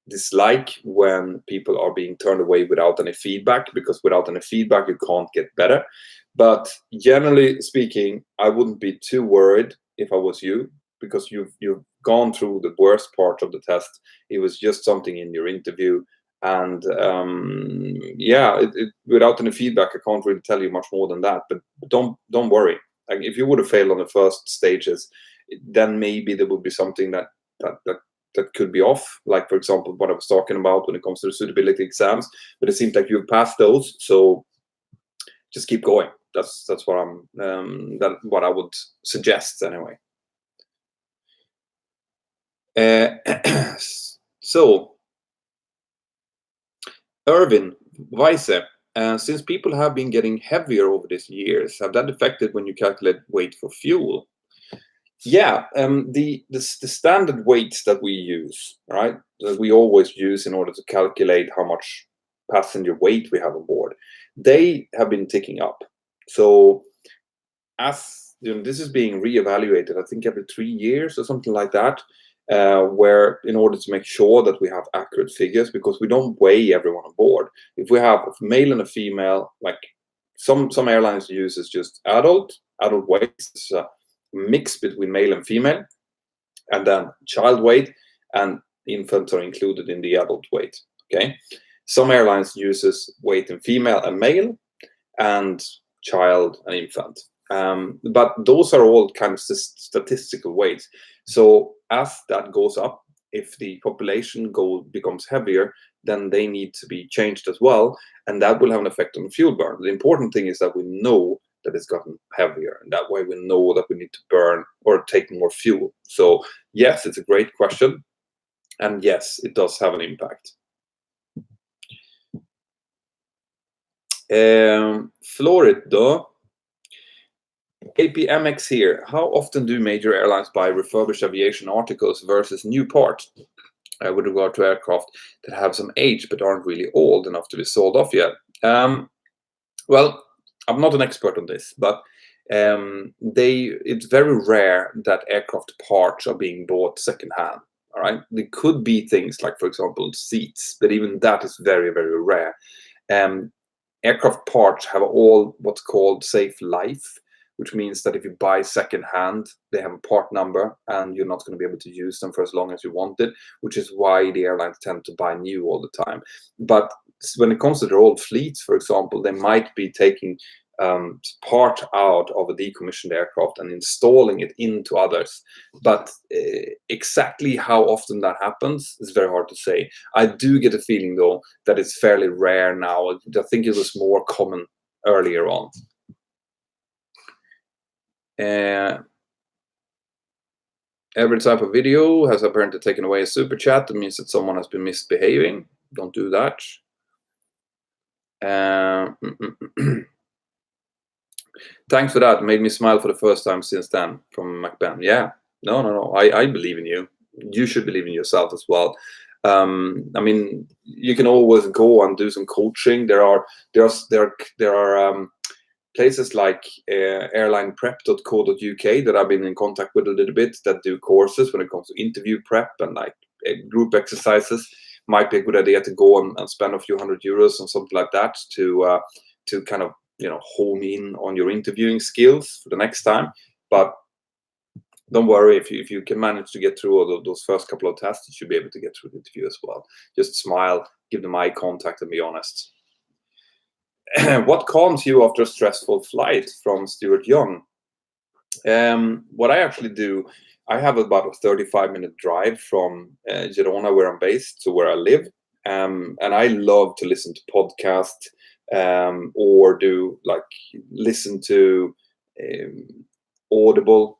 dislike when people are being turned away without any feedback, because without any feedback you can't get better. But generally speaking, I wouldn't be too worried if I was you, because you've gone through the worst part of the test. It was just something in your interview, and without any feedback I can't really tell you much more than that. But don't worry. Like, if you would have failed on the first stages, then maybe there would be something that could be off, like, for example, what I was talking about when it comes to the suitability exams. But it seems like you've passed those, so just keep going. That's what what I would suggest anyway. So, Irvin Weisse, since people have been getting heavier over these years, have that affected when you calculate weight for fuel? Yeah, the standard weights that we use, right, that we always use in order to calculate how much passenger weight we have on board, they have been ticking up. So as this is being reevaluated, I think every 3 years or something like that, where in order to make sure that we have accurate figures, because we don't weigh everyone on board. If we have a male and a female, like some airlines uses just adult weights, mix between male and female, and then child weight and infants are included in the adult weight. Okay, some airlines uses weight in female and male and child and infant, but those are all kind of statistical weights. So as that goes up, if the population becomes heavier, then they need to be changed as well, and that will have an effect on the fuel burn. The important thing is that we know that it's gotten heavier, and that way we know that we need to burn or take more fuel. So yes, it's a great question, and yes, it does have an impact. Florida, APMX here. How often do major airlines buy refurbished aviation articles versus new parts with regard to aircraft that have some age but aren't really old enough to be sold off yet? Well, I'm not an expert on this, but it's very rare that aircraft parts are being bought secondhand. All right, there could be things like, for example, seats, but even that is very, very rare. Aircraft parts have all what's called safe life, which means that if you buy secondhand, they have a part number and you're not going to be able to use them for as long as you want it, which is why the airlines tend to buy new all the time. But when it comes to their old fleets, for example, they might be taking part out of a decommissioned aircraft and installing it into others. But exactly how often that happens is very hard to say. I do get a feeling, though, that it's fairly rare now. I think it was more common earlier on. Every type of video has apparently taken away a super chat. That means that someone has been misbehaving. Don't do that. Thanks for that. Made me smile for the first time since then, from McBen. Yeah, no. I believe in you. You should believe in yourself as well. I mean, you can always go and do some coaching. There are places like airlineprep.co.uk that I've been in contact with a little bit that do courses when it comes to interview prep and like group exercises. Might be a good idea to go and spend a few €100 on something like that to kind of hone in on your interviewing skills for the next time. But don't worry, if you can manage to get through all of those first couple of tests, you should be able to get through the interview as well. Just smile, give them eye contact, and be honest. What calms you after a stressful flight? From Stuart Young. What I actually do, I have about a 35-minute drive from Girona, where I'm based, to where I live, and I love to listen to podcasts or listen to Audible,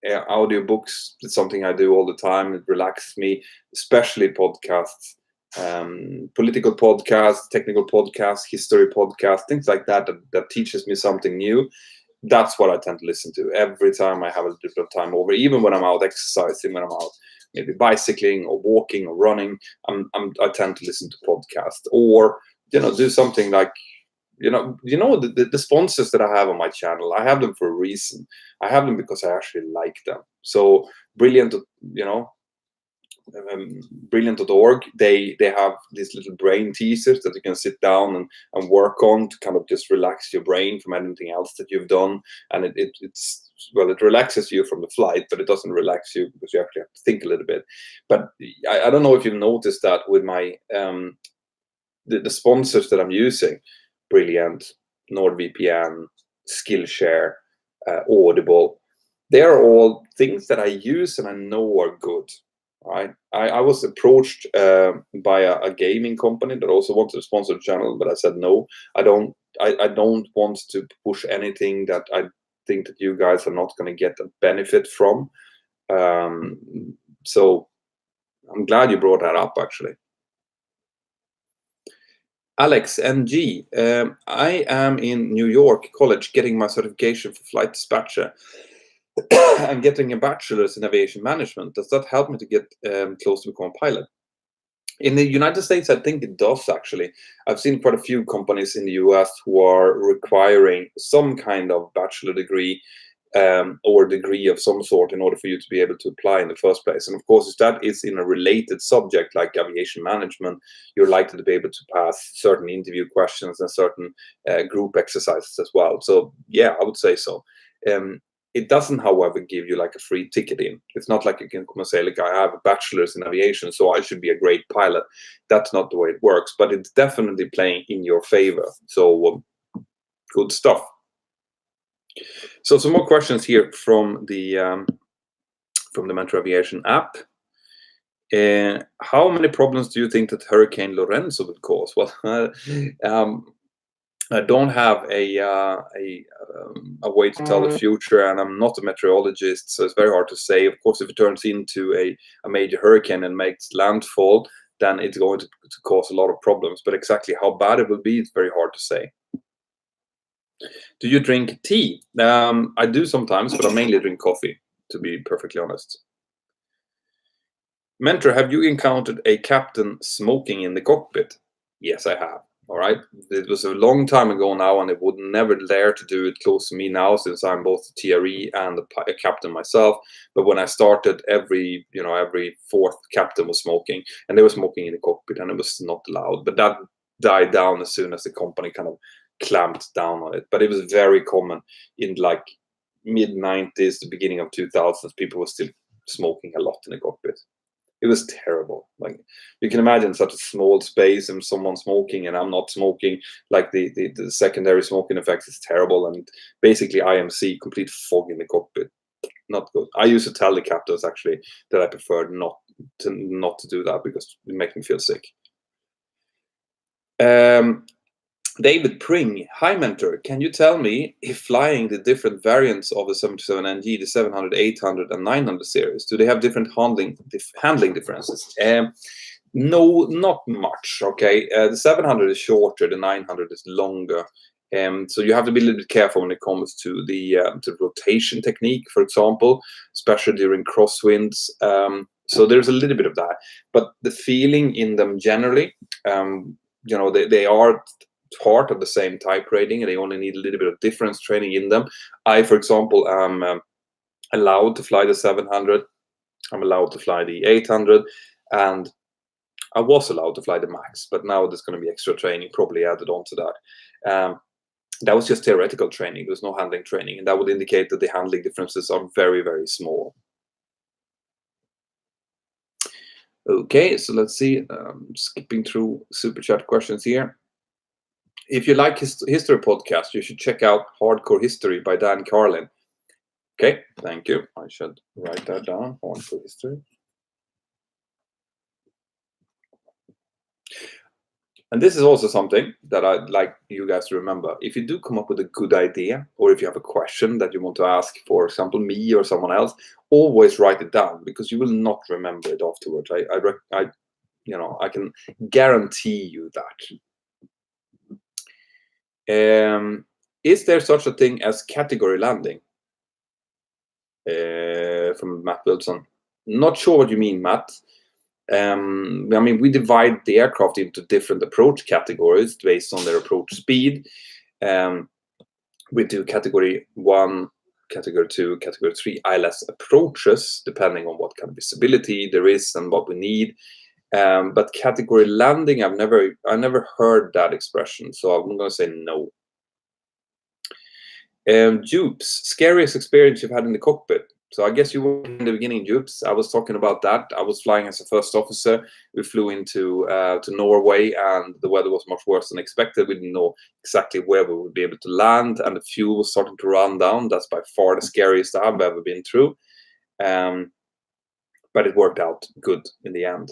audiobooks. It's something I do all the time. It relaxes me, especially podcasts. Political podcasts, technical podcasts, history podcasts, things like that teaches me something new. That's what I tend to listen to every time I have a bit of time over. Even when I'm out exercising, when I'm out maybe bicycling or walking or running, I tend to listen to podcasts or do something like the sponsors that I have on my channel. I have them for a reason. I have them because I actually like them. So Brilliant, Brilliant.org, they have these little brain teasers that you can sit down and work on to kind of just relax your brain from anything else that you've done. And it relaxes you from the flight, but it doesn't relax you because you actually have to think a little bit. But I don't know if you've noticed that with my the sponsors that I'm using, Brilliant, NordVPN, Skillshare, Audible, they are all things that I use and I know are good. Right. I was approached by a gaming company that also wanted to sponsor the channel, but I said no. I don't I don't want to push anything that I think that you guys are not going to get a benefit from. So I'm glad you brought that up, actually. Alex NG, I am in New York College getting my certification for flight dispatcher. I'm getting a bachelor's in aviation management. Does that help me to get close to become a pilot? In the United States, I think it does, actually. I've seen quite a few companies in the US who are requiring some kind of bachelor degree or degree of some sort in order for you to be able to apply in the first place. And of course, if that is in a related subject like aviation management, you're likely to be able to pass certain interview questions and certain group exercises as well. So yeah, I would say so. It doesn't, however, give you like a free ticket in. It's not like you can come and say, like, I have a bachelor's in aviation, so I should be a great pilot. That's not the way it works, but it's definitely playing in your favor. So good stuff. So some more questions here from the Mentour Aviation app. How many problems do you think that Hurricane Lorenzo would cause? Well, I don't have a way to tell the future, and I'm not a meteorologist, so it's very hard to say. Of course, if it turns into a major hurricane and makes landfall, then it's going to cause a lot of problems. But exactly how bad it will be, it's very hard to say. Do you drink tea? I do sometimes, but I mainly drink coffee, to be perfectly honest. Mentor, have you encountered a captain smoking in the cockpit? Yes, I have. All right. It was a long time ago now, and they would never dare to do it close to me now, since I'm both a TRE and a captain myself. But when I started, every fourth captain was smoking, and they were smoking in the cockpit, and it was not allowed. But that died down as soon as the company kind of clamped down on it. But it was very common in like mid-90s, the beginning of 2000s. People were still smoking a lot in the cockpit. It was terrible. Like, you can imagine such a small space and someone smoking and I'm not smoking. Like the secondary smoking effects is terrible, and basically IMC, complete fog in the cockpit. Not good. I used to tell the captains actually that I preferred not to do that because it makes me feel sick. David Pring, hi Mentor, can you tell me if flying the different variants of the 737NG, the 700, 800 and 900 series, do they have different handling differences? No, not much, okay. The 700 is shorter, the 900 is longer. So you have to be a little bit careful when it comes to the rotation technique, for example, especially during crosswinds. So there's a little bit of that, but the feeling in them generally, they are part of the same type rating, and they only need a little bit of difference training in them. I, for example, am allowed to fly the 700. I'm allowed to fly the 800, and I was allowed to fly the MAX, but now there's going to be extra training probably added on to that. That was just theoretical training. There's no handling training, and that would indicate that the handling differences are very, very small. Okay, so let's see. Skipping through super chat questions here. If you like history podcast, you should check out Hardcore History by Dan Carlin. Okay, thank you. I should write that down. Hardcore History. And this is also something that I'd like you guys to remember. If you do come up with a good idea, or if you have a question that you want to ask, for example, me or someone else, always write it down, because you will not remember it afterwards. I can guarantee you that. Is there such a thing as category landing? From Matt Wilson. Not sure what you mean, Matt. We divide the aircraft into different approach categories based on their approach speed. We do category 1, category 2, category 3 ILS approaches, depending on what kind of visibility there is and what we need. But category landing, I never heard that expression, so I'm going to say no. Dupes, scariest experience you've had in the cockpit. So I guess you were in the beginning, Dupes. I was talking about that. I was flying as a first officer. We flew into to Norway, and the weather was much worse than expected. We didn't know exactly where we would be able to land, and the fuel was starting to run down. That's by far the scariest I've ever been through. But it worked out good in the end.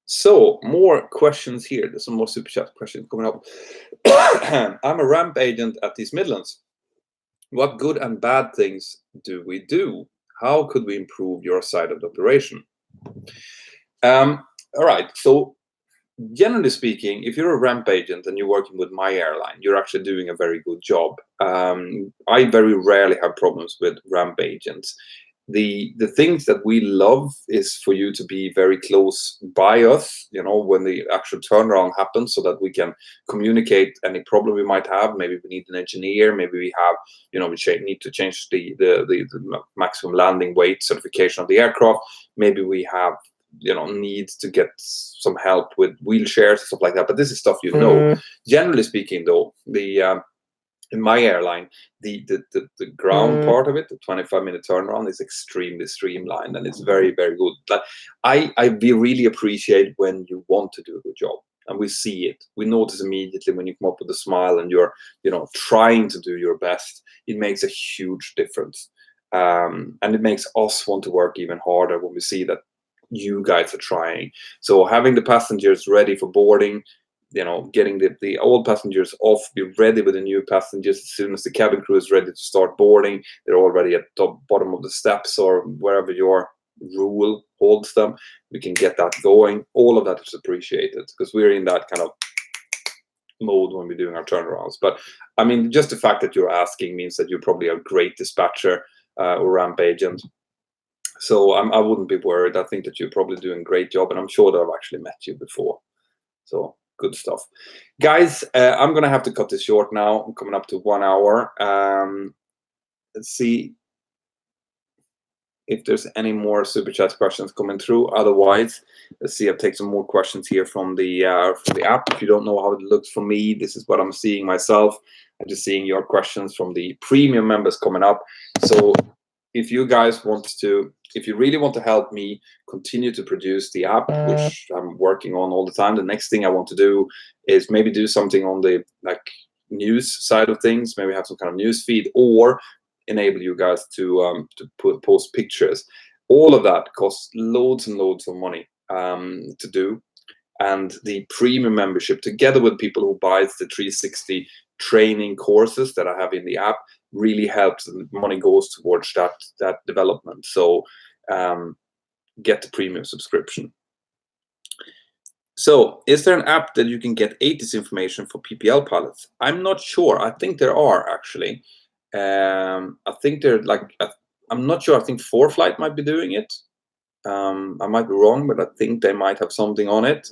So more questions here. There's some more super chat questions coming up. I'm a ramp agent at these Midlands. What good and bad things do we do? How could we improve your side of the operation? All right. So generally speaking, if you're a ramp agent and you're working with my airline, you're actually doing a very good job. I very rarely have problems with ramp agents. The things that we love is for you to be very close by us, when the actual turnaround happens, so that we can communicate any problem we might have. Maybe we need an engineer, maybe we have, we need to change the maximum landing weight certification of the aircraft. Maybe we have needs to get some help with wheelchairs and stuff like that. But this is stuff Generally speaking, though, in my airline, the ground part of it, the 25-minute turnaround, is extremely streamlined, and it's very, very good. But we really appreciate when you want to do a good job, and we see it. We notice immediately when you come up with a smile and you're trying to do your best. It makes a huge difference, and it makes us want to work even harder when we see that you guys are trying. So having the passengers ready for boarding, getting the old passengers off, be ready with the new passengers as soon as the cabin crew is ready to start boarding. They're already at the bottom of the steps or wherever your rule holds them. We can get that going. All of that is appreciated because we're in that kind of mode when we're doing our turnarounds. But I mean, just the fact that you're asking means that you're probably a great dispatcher or ramp agent. So I wouldn't be worried. I think that you're probably doing a great job, and I'm sure that I've actually met you before. So good stuff. Guys, I'm going to have to cut this short now. I'm coming up to 1 hour. Let's see if there's any more super chat questions coming through. Otherwise, let's see. I'll take some more questions here from the app. If you don't know how it looks for me, this is what I'm seeing myself. I'm just seeing your questions from the premium members coming up. So if you guys if you really want to help me continue to produce the app, which I'm working on all the time, the next thing I want to do is maybe do something on the news side of things, maybe have some kind of news feed, or enable you guys to post pictures. All of that costs loads and loads of money to do. And the premium membership, together with people who buys the 360 training courses that I have in the app, really helps, and money goes towards that development. So get the premium subscription. So is there an app that you can get ATIS information for PPL pilots? I'm not sure. I think there are, actually. I think they're I'm not sure. I think 4Flight might be doing it. I might be wrong, but I think they might have something on it.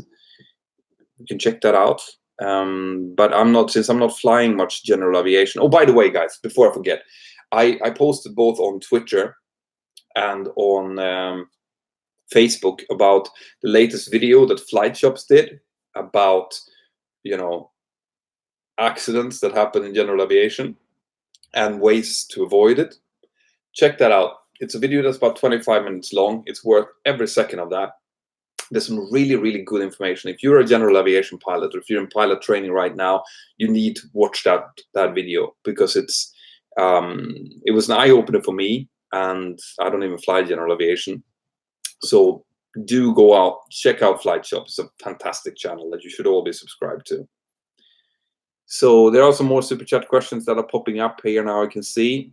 You can check that out. But since I'm not flying much general aviation. Oh, by the way, guys, before I forget, I posted both on Twitter and on Facebook about the latest video that Flight Shops did about accidents that happen in general aviation and ways to avoid it. Check that out. It's a video that's about 25 minutes long. It's worth every second of that. There's some really, really good information. If you're a general aviation pilot, or if you're in pilot training right now, you need to watch that video, because it was an eye-opener for me, and I don't even fly general aviation. So do go out, check out Flight Shop. It's a fantastic channel that you should all be subscribed to. So there are some more super chat questions that are popping up here now. I can see.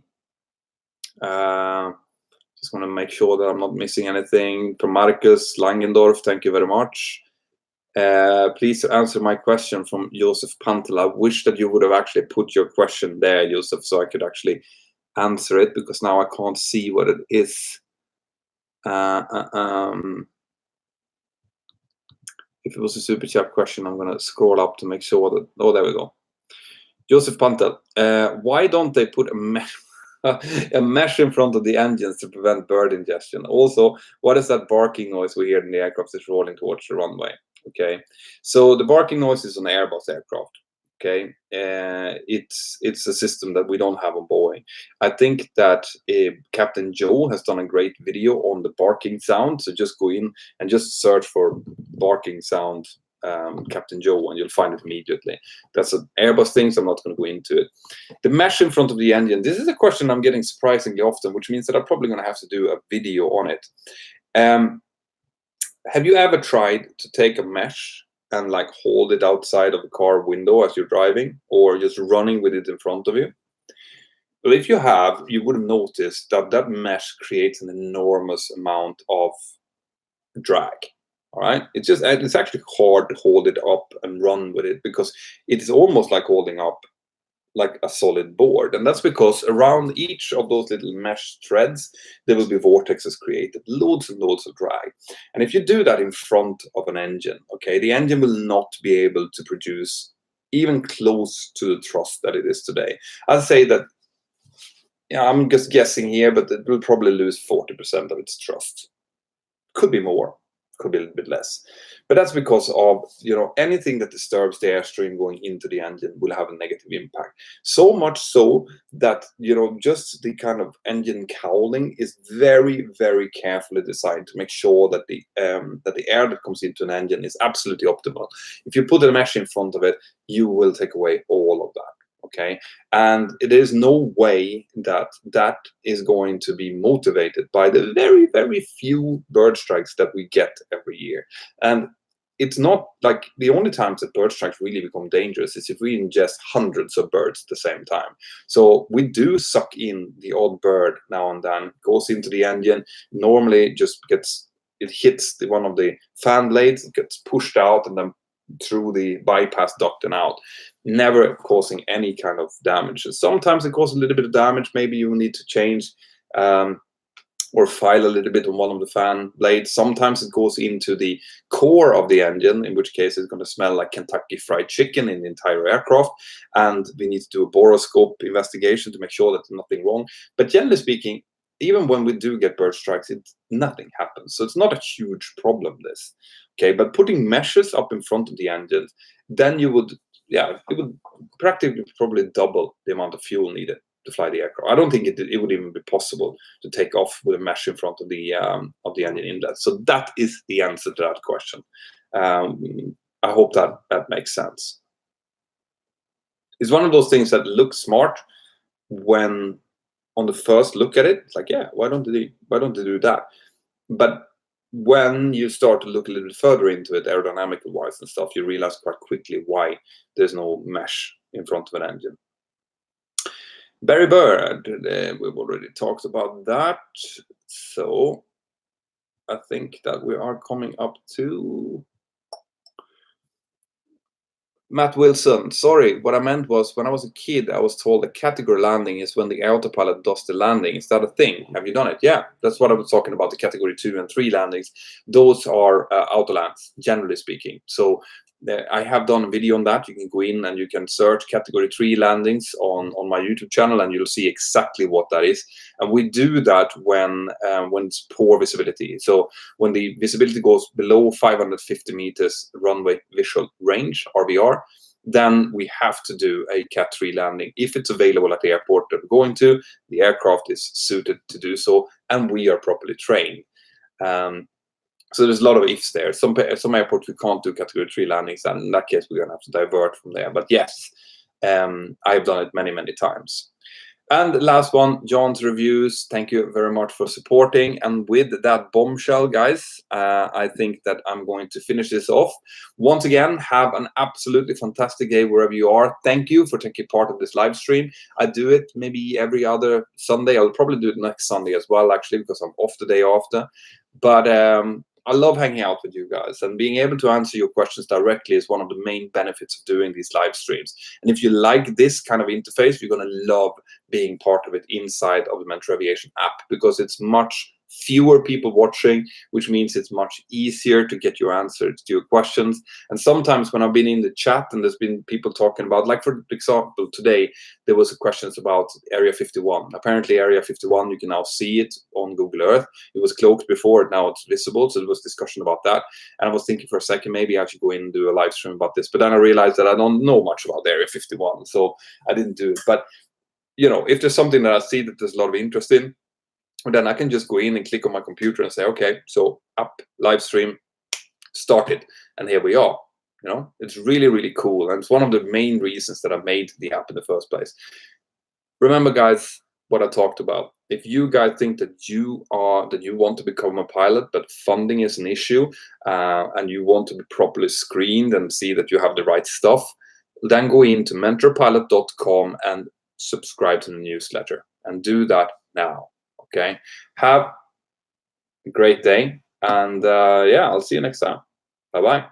Just want to make sure that I'm not missing anything. From Marcus Langendorf, thank you very much. Please answer my question, from Joseph Pantel. I wish that you would have actually put your question there, Joseph, so I could actually answer it, because now I can't see what it is. If it was a super chat question, I'm going to scroll up to make sure that... Oh, there we go. Joseph Pantel, why don't they put a mesh in front of the engines to prevent bird ingestion? Also, what is that barking noise we hear in the aircraft that's rolling towards the runway? Okay, so the barking noise is on Airbus aircraft. Okay, it's a system that we don't have on Boeing. I think that Captain Joe has done a great video on the barking sound. So just go in and just search for barking sound, Captain Joe, and you'll find it immediately. That's an Airbus thing, so I'm not going to go into it. The mesh in front of the engine, this is a question I'm getting surprisingly often, which means that I'm probably going to have to do a video on it. Have you ever tried to take a mesh and like hold it outside of the car window as you're driving, or just running with it in front of you? Well, if you have, you would have noticed that that mesh creates an enormous amount of drag. All right, it's actually hard to hold it up and run with it, because it is almost like holding up like a solid board. And that's because around each of those little mesh threads, there will be vortexes created, loads and loads of drag. And if you do that in front of an engine, okay, the engine will not be able to produce even close to the thrust that it is today. I'd say that, yeah, I'm just guessing here, but it will probably lose 40% of its thrust. Could be more, could be a little bit less. But that's because of, anything that disturbs the airstream going into the engine will have a negative impact. So much so that, just the kind of engine cowling is very, very carefully designed to make sure that the air that comes into an engine is absolutely optimal. If you put a mesh in front of it, you will take away all of that. Okay, and it is no way that that is going to be motivated by the very, very few bird strikes that we get every year. And it's not like the only times that bird strikes really become dangerous is if we ingest hundreds of birds at the same time. So we do suck in the odd bird now and then, goes into the engine, normally it hits one of the fan blades, it gets pushed out and then through the bypass duct and out, never causing any kind of damage. Sometimes it causes a little bit of damage. Maybe you need to change or file a little bit on one of the fan blades. Sometimes it goes into the core of the engine, in which case it's going to smell like Kentucky Fried Chicken in the entire aircraft, and we need to do a boroscope investigation to make sure that there's nothing wrong. But generally speaking, even when we do get bird strikes, nothing happens. So it's not a huge problem, this. Okay, but putting meshes up in front of the engine, then it would practically probably double the amount of fuel needed to fly the aircraft. I don't think it would even be possible to take off with a mesh in front of the engine inlet. So that is the answer to that question. I hope that makes sense. It's one of those things that looks smart when on the first look at it. It's like, yeah, why don't they do that? But when you start to look a little bit further into it, aerodynamical wise and stuff, you realize quite quickly why there's no mesh in front of an engine. Barry Bird, we've already talked about that. So I think that we are coming up to Matt Wilson. Sorry, what I meant was when I was a kid, I was told a category landing is when the autopilot does the landing. Is that a thing? Have you done it? Yeah, that's what I was talking about, the category 2 and 3 landings. Those are autolands, generally speaking. So I have done a video on that. You can go in and you can search category 3 landings on my YouTube channel, and you'll see exactly what that is. And we do that when it's poor visibility. So when the visibility goes below 550 meters runway visual range, RVR, then we have to do a Cat 3 landing. If it's available at the airport that we're going to, the aircraft is suited to do so, and we are properly trained. So there's a lot of ifs there. Some airports we can't do category 3 landings, and in that case we're going to have to divert from there. But yes, I've done it many, many times. And last one, John's reviews. Thank you very much for supporting. And with that bombshell, guys, I think that I'm going to finish this off. Once again, have an absolutely fantastic day wherever you are. Thank you for taking part of this live stream. I do it maybe every other Sunday. I'll probably do it next Sunday as well, actually, because I'm off the day after. But I love hanging out with you guys, and being able to answer your questions directly is one of the main benefits of doing these live streams. And if you like this kind of interface, you're going to love being part of it inside of the Mentour Aviation app, because it's much fewer people watching, which means it's much easier to get your answers to your questions. And sometimes when I've been in the chat and there's been people talking about, like for example, today, there was questions about Area 51. Apparently Area 51, you can now see it on Google Earth. It was cloaked before, now it's visible. So there was discussion about that. And I was thinking for a second, maybe I should go in and do a live stream about this. But then I realized that I don't know much about Area 51. So I didn't do it. But, if there's something that I see that there's a lot of interest in, then I can just go in and click on my computer and say, okay, so up, live stream, start it. And here we are. It's really, really cool. And it's one of the main reasons that I made the app in the first place. Remember, guys, what I talked about. If you guys think that you want to become a pilot, but funding is an issue, and you want to be properly screened and see that you have the right stuff, then go into mentorpilot.com and subscribe to the newsletter, and do that now. Okay, have a great day, and yeah, I'll see you next time. Bye bye.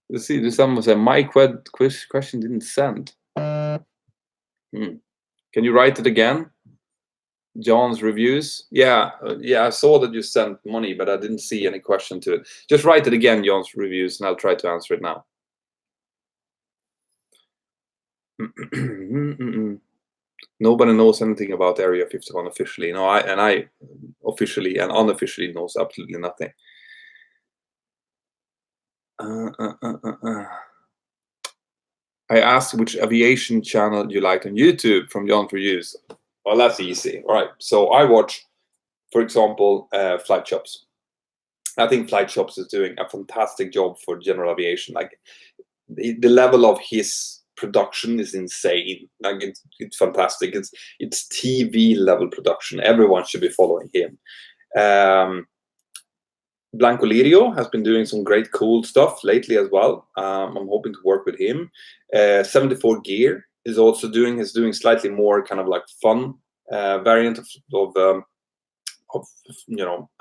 Let's see, someone said my question didn't send. Can you write it again? John's reviews. Yeah, I saw that you sent money, but I didn't see any question to it. Just write it again, John's reviews, and I'll try to answer it now. Nobody knows anything about Area 51 officially. No, I officially and unofficially knows absolutely nothing. I asked which aviation channel you liked on YouTube from John's reviews. Well, that's easy. All right. So I watch, for example, Flight Shops. I think Flight Shops is doing a fantastic job for general aviation. Like the level of his production is insane. Like it's fantastic. It's TV level production. Everyone should be following him. Blanco Lirio has been doing some great cool stuff lately as well. I'm hoping to work with him. 74 Gear is also doing slightly more kind of like fun variant of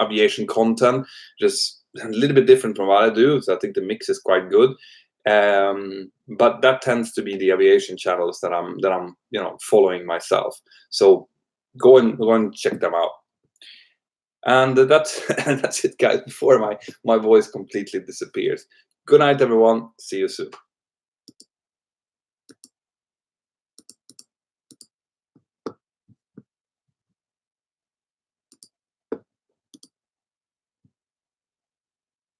aviation content, just a little bit different from what I do. So I think the mix is quite good. But that tends to be the aviation channels that I'm following myself. So go and check them out. And that's it, guys, before my voice completely disappears. Good night, everyone. See you soon.